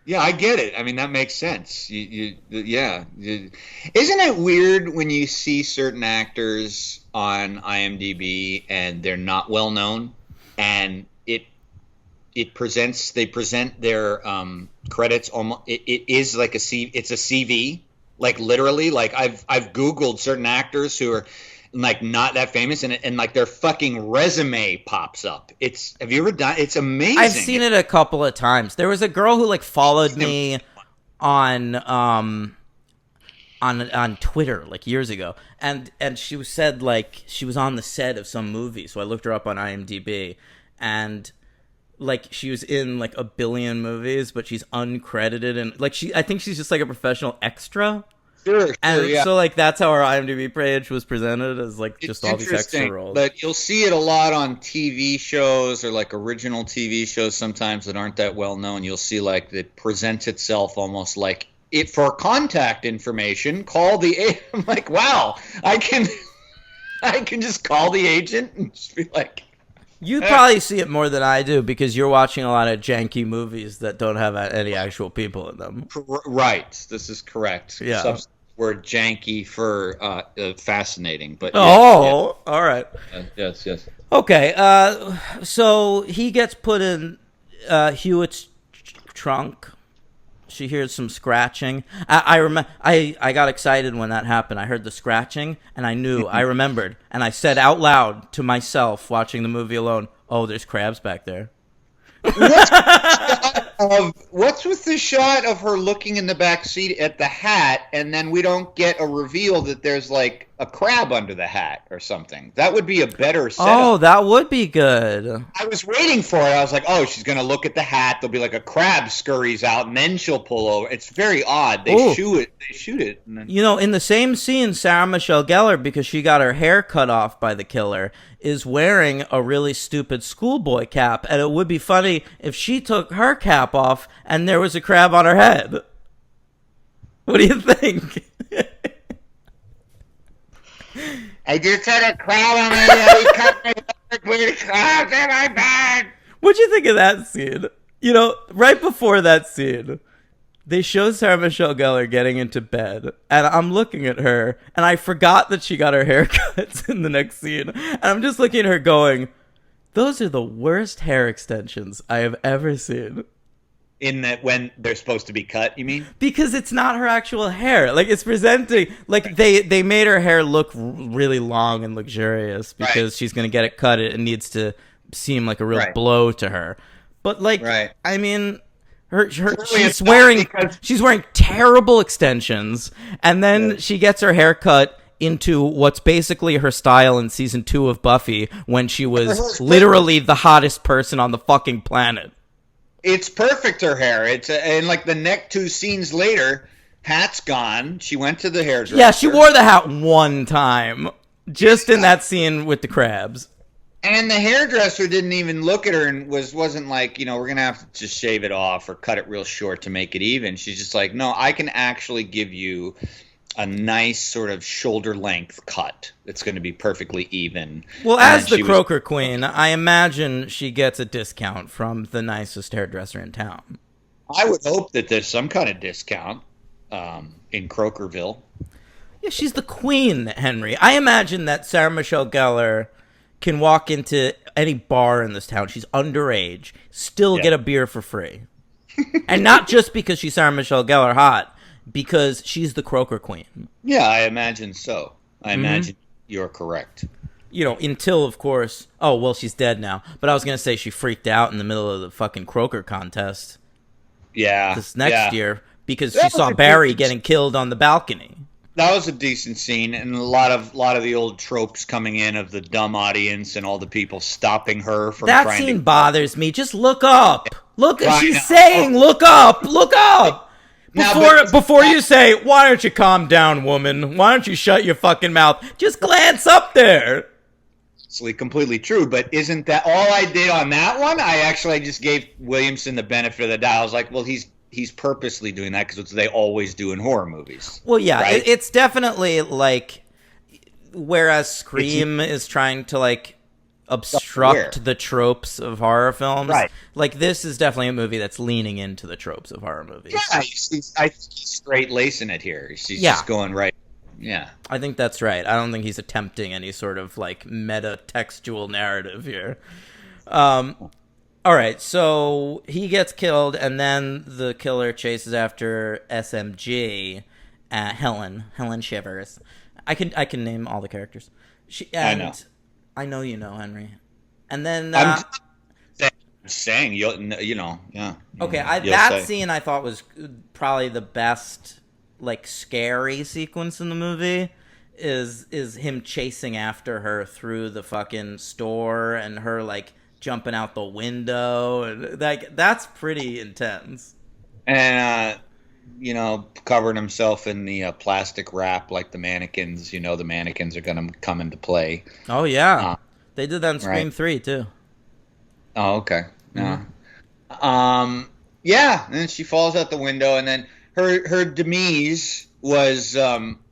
Yeah, I get it. I mean, that makes sense. Yeah. Isn't it weird when you see certain actors on IMDb and they're not well known, and they present their credits almost. It is like it's a CV, like literally. Like I've Googled certain actors who are like not that famous, and like their fucking resume pops up. Have you ever done? It's amazing. I've seen it a couple of times. There was a girl who like followed me on Twitter like years ago, and she said like she was on the set of some movie, so I looked her up on IMDb, and like she was in like a billion movies, but she's uncredited, and like I think she's just like a professional extra. Sure, and yeah. so like that's how our IMDb page was presented, as like just all these extra roles. But you'll see it a lot on TV shows or like original TV shows sometimes that aren't that well known. You'll see like it presents itself almost like it for contact information. Call the I'm like, wow, I can just call the agent and just be like. You probably see it more than I do because you're watching a lot of janky movies that don't have any actual people in them. Right. This is correct. Yeah. Substitute word janky for fascinating. But all right. Yes. Okay. So he gets put in Hewitt's trunk. She hears some scratching. I remember. I got excited when that happened. I heard the scratching, and I knew. I remembered, and I said out loud to myself, watching the movie alone, "Oh, there's crabs back there." What's with the shot of her looking in the back seat at the hat, and then we don't get a reveal that there's like a crab under the hat or something? That would be a better setup. Oh, that would be good. I was waiting for it. I was like, oh, she's going to look at the hat. There'll be like a crab scurries out, and then she'll pull over. It's very odd. They shoot it. And then... You know, in the same scene, Sarah Michelle Gellar, because she got her hair cut off by the killer, is wearing a really stupid schoolboy cap, and it would be funny if she took her cap off and there was a crab on her head. What do you think? I just had a crab on my head. He cut me with crabs in my bed. What'd you think of that scene? You know, right before that scene, they show Sarah Michelle Gellar getting into bed, and I'm looking at her, and I forgot that she got her hair cut in the next scene, and I'm just looking at her going, those are the worst hair extensions I have ever seen. In that when they're supposed to be cut, you mean? Because it's not her actual hair. Like, it's presenting... Like, they made her hair look really long and luxurious because she's going to get it cut. It needs to seem like a real blow to her. But, like, I mean... she's wearing terrible extensions, and then she gets her hair cut into what's basically her style in season 2 of Buffy when she was literally the hottest person on the fucking planet. It's perfect, her hair. And like the next 2 scenes later, hat's gone. She went to the hairdresser. Yeah, she wore the hat one time, just in that scene with the crabs. And the hairdresser didn't even look at her and wasn't like, we're going to have to just shave it off or cut it real short to make it even. She's just like, no, I can actually give you a nice sort of shoulder length cut that's going to be perfectly even. Well, as the Croaker Queen, I imagine she gets a discount from the nicest hairdresser in town. I would hope that there's some kind of discount in Crokerville. Yeah, she's the queen, Henry. I imagine that Sarah Michelle Gellar can walk into any bar in this town. She's underage, still get a beer for free. And not just because she's Sarah Michelle Gellar hot, because she's the Croaker Queen. Yeah, I imagine so. I imagine you're correct. Until, of course... Oh, well, she's dead now. But I was going to say she freaked out in the middle of the fucking Croaker contest. Yeah. This next year, because she saw Barry getting killed on the balcony. That was a decent scene, and a lot of the old tropes coming in of the dumb audience and all the people stopping her from that trying to... That scene bothers me. Just look up. Look, she's saying, look up, look up. Before you say, why don't you calm down, woman? Why don't you shut your fucking mouth? Just glance up there. It's completely true, but isn't that all I did on that one? I just gave Williamson the benefit of the doubt. I was like, well, he's purposely doing that because it's what they always do in horror movies. Well, yeah, right? It's definitely like, whereas Scream is trying to like obstruct the tropes of horror films. Right. Like, this is definitely a movie that's leaning into the tropes of horror movies. Yeah, I think he's straight lacing it here. He's just going right. Yeah. I think that's right. I don't think he's attempting any sort of, like, meta-textual narrative here. All right, so he gets killed, and then the killer chases after SMG, Helen Shivers. I can name all the characters. I know. I know you know, Henry. And then I'm saying you know, yeah. Okay, that scene I thought was probably the best, like, scary sequence in the movie. Is him chasing after her through the fucking store and her, like, jumping out the window, and like, that's pretty intense. And covering himself in the plastic wrap like the mannequins. You know, the mannequins are gonna come into play. Oh yeah, they did that in Scream 3 too. Oh, okay. Yeah, and then she falls out the window, and then her demise was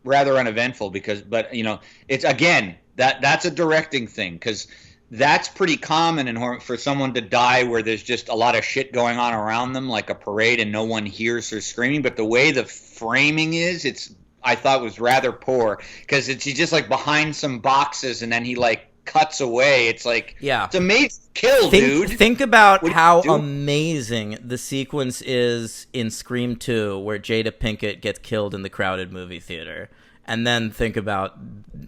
rather uneventful but it's, again, that's a directing thing, because that's pretty common in horror, for someone to die where there's just a lot of shit going on around them, like a parade, and no one hears her screaming. But the way the framing is, I thought was rather poor, because she's just like behind some boxes, and then he like cuts away. It's like, it's a major kill, dude. Think about how amazing the sequence is in Scream 2, where Jada Pinkett gets killed in the crowded movie theater, and then think about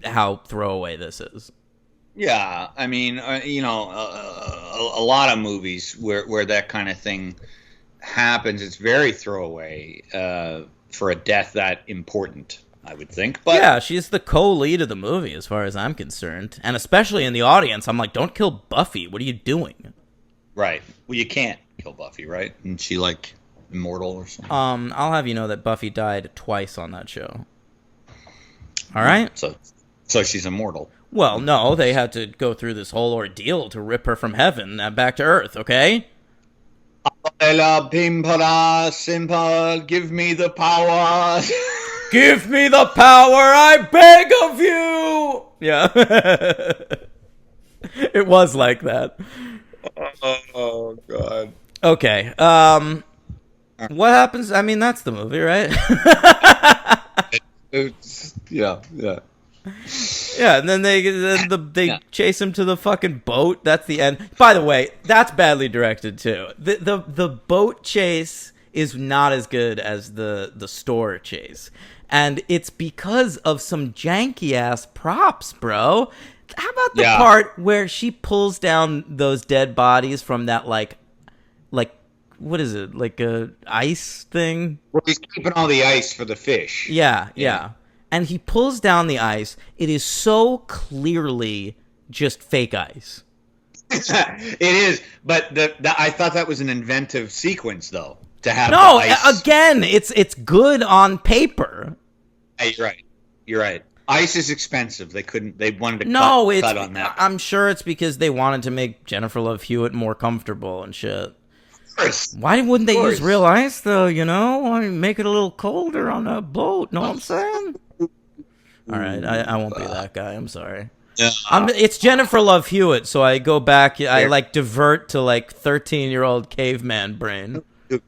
how throwaway this is. Yeah, I mean, a lot of movies where that kind of thing happens, it's very throwaway for a death that important, I would think. But yeah, she's the co-lead of the movie as far as I'm concerned. And especially in the audience, I'm like, don't kill Buffy. What are you doing? Right. Well, you can't kill Buffy, right? Isn't she, like, immortal or something? I'll have you know that Buffy died twice on that show. All right? So she's immortal. Well, no, they had to go through this whole ordeal to rip her from heaven back to Earth, okay? Pimpara, simple, give me the power. Give me the power, I beg of you! Yeah. It was like that. Oh, God. Okay, what happens? I mean, that's the movie, right? Yeah. Yeah, and then they chase him to the fucking boat. That's the end. By the way, that's badly directed too. The boat chase is not as good as the store chase, and it's because of some janky ass props, bro. How about the part where she pulls down those dead bodies from that like what is it, like a ice thing? Well, he's keeping all the ice for the fish. Yeah. And he pulls down the ice. It is so clearly just fake ice. It is, but I thought that was an inventive sequence, though, to have the ice. Again, it's good on paper. Hey, you're right. Ice is expensive. They wanted to cut on that. I'm sure it's because they wanted to make Jennifer Love Hewitt more comfortable and shit. Why wouldn't they use real ice, though, I mean, make it a little colder on a boat, know what I'm saying? All right, I won't be that guy. I'm sorry. Yeah. It's Jennifer Love Hewitt, so I go back. I divert to 13-year-old caveman brain. Who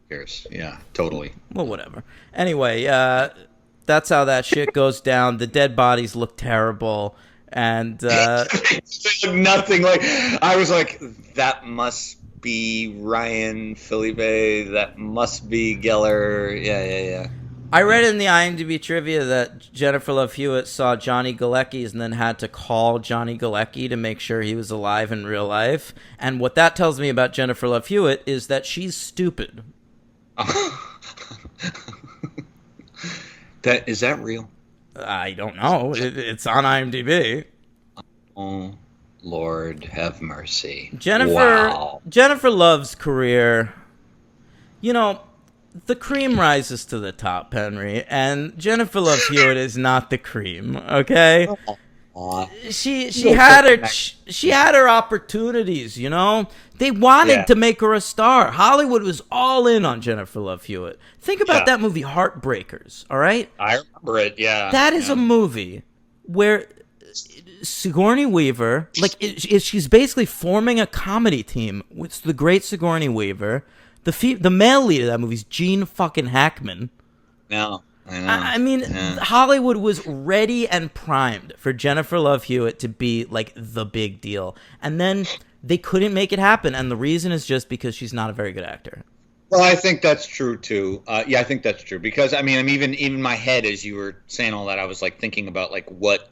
cares? Yeah, totally. Well, whatever. Anyway, that's how that shit goes down. The dead bodies look terrible, and they look nothing like. I was like, that must be Ryan Philippe. That must be Geller. Yeah. I read in the IMDb trivia that Jennifer Love Hewitt saw Johnny Galecki's and then had to call Johnny Galecki to make sure he was alive in real life. And what that tells me about Jennifer Love Hewitt is that she's stupid. Is that real? I don't know. It's on IMDb. Oh, Lord have mercy. Jennifer Love's career, the cream rises to the top, Henry, and Jennifer Love Hewitt is not the cream, okay? She had her opportunities, They wanted to make her a star. Hollywood was all in on Jennifer Love Hewitt. Think about that movie Heartbreakers, all right? I remember it, yeah. That is a movie where Sigourney Weaver, like, she's basically forming a comedy team with the great Sigourney Weaver. The male lead of that movie is Gene fucking Hackman. No, I know. I mean, Hollywood was ready and primed for Jennifer Love Hewitt to be, like, the big deal. And then they couldn't make it happen, and the reason is just because she's not a very good actor. Well, I think that's true too. Yeah, I think that's true because I mean, I'm even in my head as you were saying all that, I was like thinking about like what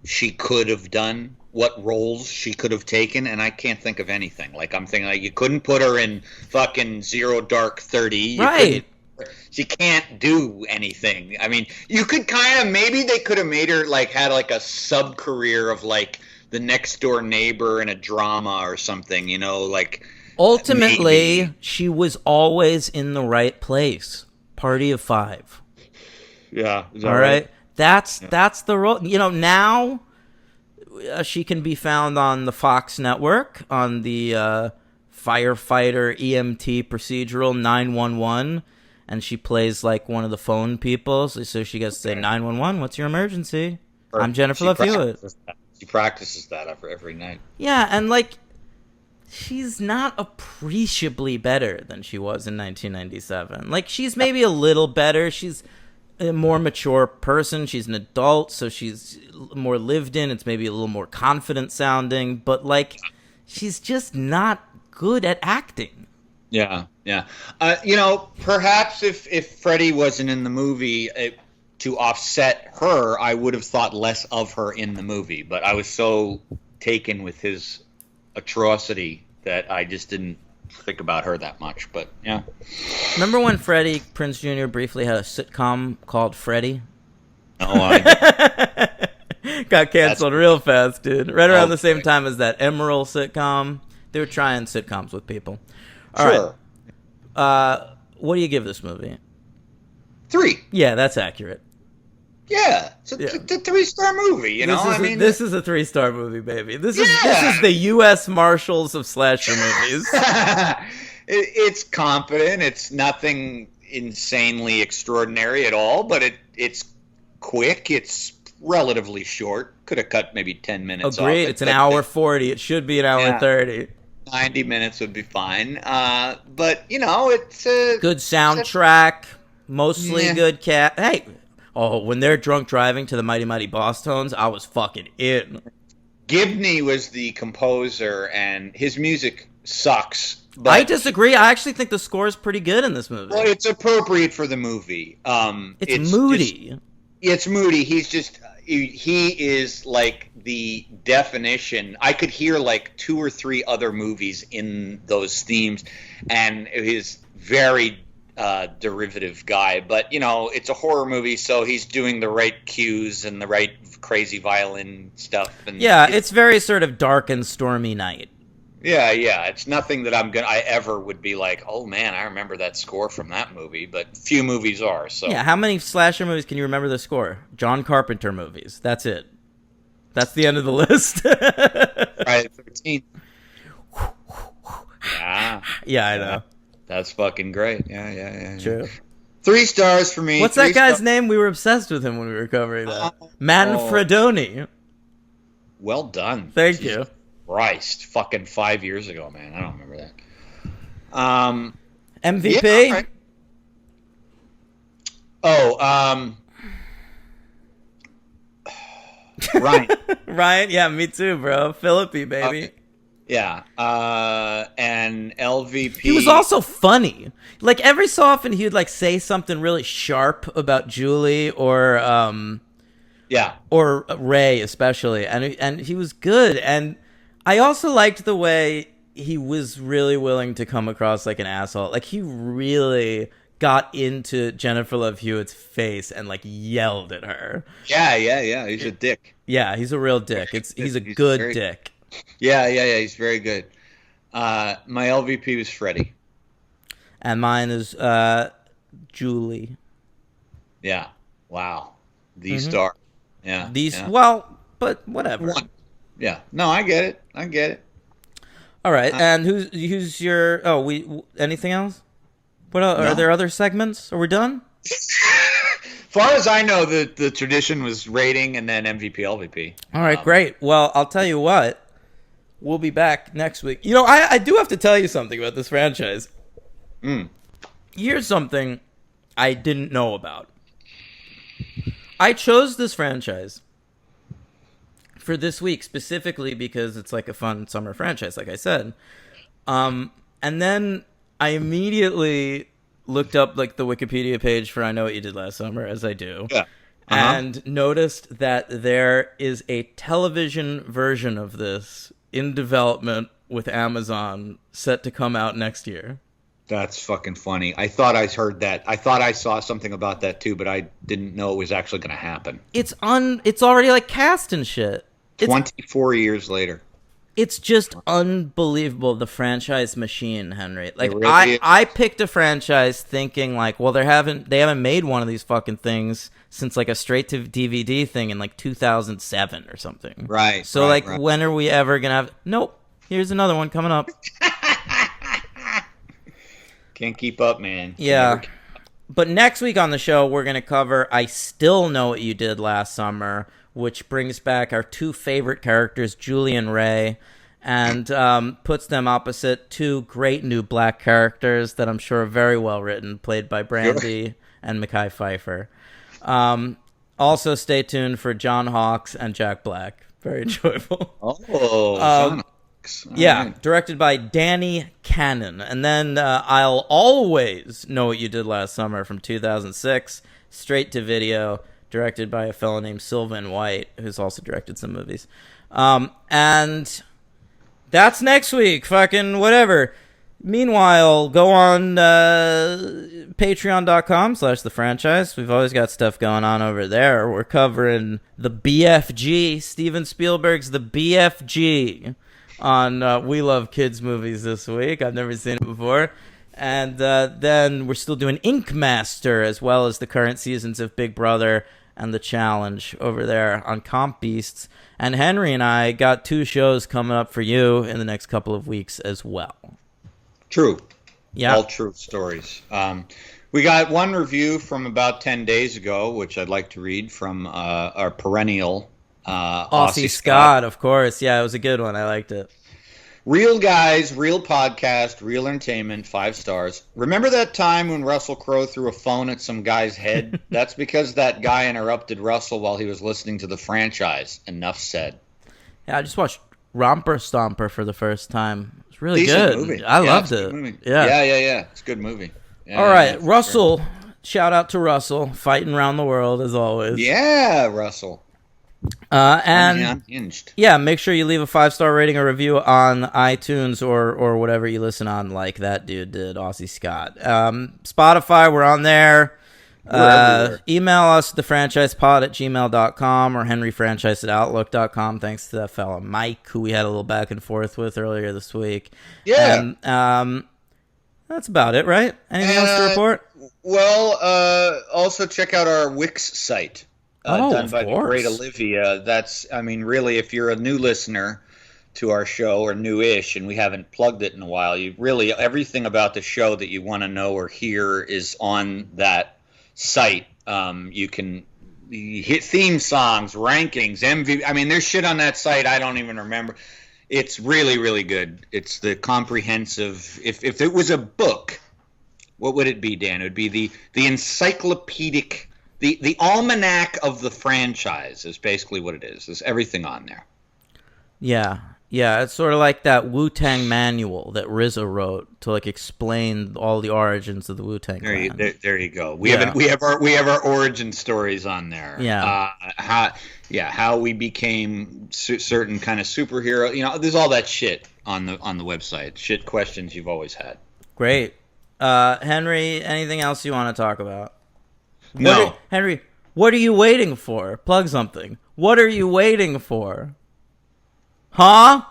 she could have done, what roles she could have taken, and I can't think of anything. Like I'm thinking, like you couldn't put her in fucking Zero Dark 30, Right? She can't do anything. I mean, you could kind of maybe they could have made her like had like a sub career of like the next door neighbor in a drama or something, you know, like. Ultimately, maybe. She was always in the right place. Party of Five. Yeah. All right. That's the role. You know, now she can be found on the Fox network on the firefighter EMT procedural 911, and she plays like one of the phone people. So she gets to say 911. What's your emergency? I'm Jennifer Love Hewitt. She practices that every night. Yeah, and like. She's not appreciably better than she was in 1997. Like, she's maybe a little better. She's a more mature person. She's an adult, so she's more lived in. It's maybe a little more confident sounding. But, like, she's just not good at acting. Yeah, yeah. You know, perhaps if Freddie wasn't in the movie, to offset her, I would have thought less of her in the movie. But I was so taken with his atrocity that I just didn't think about her that much, but yeah. Remember when Freddie Prinze Jr. briefly had a sitcom called Freddie? Oh, I got canceled real fast, dude. Right around the same time as that Emerald sitcom. They were trying sitcoms with people. All right. What do you give this movie? 3. Yeah, that's accurate. Yeah, it's a 3-star movie. You know, this is a 3-star movie, baby. This is the U.S. Marshals of slasher movies. It's competent. It's nothing insanely extraordinary at all, but it's quick. It's relatively short. Could have cut maybe 10 minutes. Agreed. It's an hour 40. It should be an hour 30. 90 minutes would be fine. But you know, it's a good soundtrack. Mostly good cat. Hey. Oh, when they're drunk driving to the Mighty Mighty Boss Tones, I was fucking in. Gibney was the composer, and his music sucks. But I disagree. I actually think the score is pretty good in this movie. Well, it's appropriate for the movie. It's moody. It's moody. He's just he is like the definition. I could hear like 2 or 3 other movies in those themes, and his very derivative guy, but you know, it's a horror movie, so he's doing the right cues and the right crazy violin stuff. And yeah, it's very sort of dark and stormy night. Yeah, it's nothing that I ever would be like, oh man, I remember that score from that movie. But few movies are. So yeah, how many slasher movies can you remember the score? John Carpenter movies. That's it. That's the end of the list. Friday the 13th. Yeah, I know. That's fucking great. Yeah. True. 3 stars for me. What's that guy's name? We were obsessed with him when we were covering that. Manfredoni. Well done. Thank you. Christ. Fucking 5 years ago, man. I don't remember that. MVP? Yeah, right. Ryan. Ryan? Yeah, me too, bro. Philippi, baby. Okay. Yeah, and LVP. He was also funny. Like every so often, he would like say something really sharp about Julie or Ray, especially, and he was good. And I also liked the way he was really willing to come across like an asshole. Like he really got into Jennifer Love Hewitt's face and like yelled at her. Yeah. He's a dick. Yeah, he's a real dick. He's a good dick. Yeah. He's very good. My LVP was Freddie. And mine is Julie. Yeah. Wow. The star. Yeah. Well, but whatever. Yeah. No, I get it. All right. And who's your? Oh, anything else? What else? No. Are there other segments? Are we done? far as I know, the tradition was rating and then MVP, LVP. All right, great. Well, I'll tell you what. We'll be back next week. You know, I do have to tell you something about this franchise. Here's something I didn't know about. I chose this franchise for this week specifically because it's like a fun summer franchise, like I said. And then I immediately looked up like the Wikipedia page for I Know What You Did Last Summer, as I do. Yeah. And noticed that there is a television version of this in development with Amazon set to come out next year. That's fucking funny. I thought I heard that. I thought I saw something about that too, but I didn't know it was actually going to happen. It's already like cast and shit. 24 years later. It's just unbelievable, the franchise machine, Henry. Like really I picked a franchise thinking like, well, they haven't made one of these fucking things since like a straight to DVD thing in like 2007 or something. Right. So right. when are we ever gonna have? Nope. Here's another one coming up. Can't keep up, man. Yeah. But next week on the show, we're gonna cover I Still Know What You Did Last Summer, which brings back our two favorite characters, Julie and Ray, and puts them opposite two great new black characters that I'm sure are very well written, played by Brandy and Mekhi Phifer. Also, stay tuned for John Hawkes and Jack Black. Very enjoyable. Oh, John Hawkes. Right. Directed by Danny Cannon. And then I'll Always Know What You Did Last Summer from 2006, straight to video, directed by a fellow named Sylvan White, who's also directed some movies. And that's next week. Fucking whatever. Meanwhile, go on patreon.com/thefranchise. We've always got stuff going on over there. We're covering the BFG, Steven Spielberg's The BFG, on We Love Kids movies this week. I've never seen it before. And then we're still doing Ink Master, as well as the current seasons of Big Brother and The Challenge over there on Comp Beasts. And Henry and I got 2 shows coming up for you in the next couple of weeks as well. True. Yeah. All true stories. We got one review from about 10 days ago, which I'd like to read from our perennial Aussie Scott, of course. Yeah, it was a good one. I liked it. Real guys, real podcast, real entertainment, 5 stars. Remember that time when Russell Crowe threw a phone at some guy's head? That's because that guy interrupted Russell while he was listening to the franchise. Enough said. Yeah, I just watched Romper Stomper for the first time. It's really Decent good. movie. I loved it. Yeah. It's a good movie. Yeah, all right, Russell. Shout out to Russell, fighting around the world as always. Yeah, Russell. And Unhinged. Yeah, make sure you leave a 5-star rating or review on iTunes or whatever you listen on, like that dude did, Aussie Scott. Spotify, we're on there. Email us, thefranchisepod@gmail.com or henryfranchise@outlook.com. Thanks to that fella Mike, who we had a little back and forth with earlier this week. Yeah. And, that's about it, right? Anything else to report? Well, also check out our Wix site. Done by the great Olivia. That's, I mean, really, if you're a new listener to our show or newish and we haven't plugged it in a while, you really, everything about the show that you want to know or hear is on that site. You can hit theme songs, rankings, MVP. I mean, there's shit on that site I don't even remember. It's really, really good. It's the comprehensive. If it was a book, what would it be, Dan? It would be the encyclopedic. The almanac of the franchise is basically what it is. There's everything on there. Yeah. Yeah, it's sort of like that Wu-Tang manual that RZA wrote to like explain all the origins of the Wu-Tang Clan. There you go. We have our origin stories on there. Yeah. How we became certain kind of superhero. You know, there's all that shit on the website. Shit questions you've always had. Great. Henry, anything else you want to talk about? No. Henry, what are you waiting for? Plug something. What are you waiting for? Huh?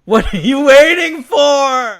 What are you waiting for?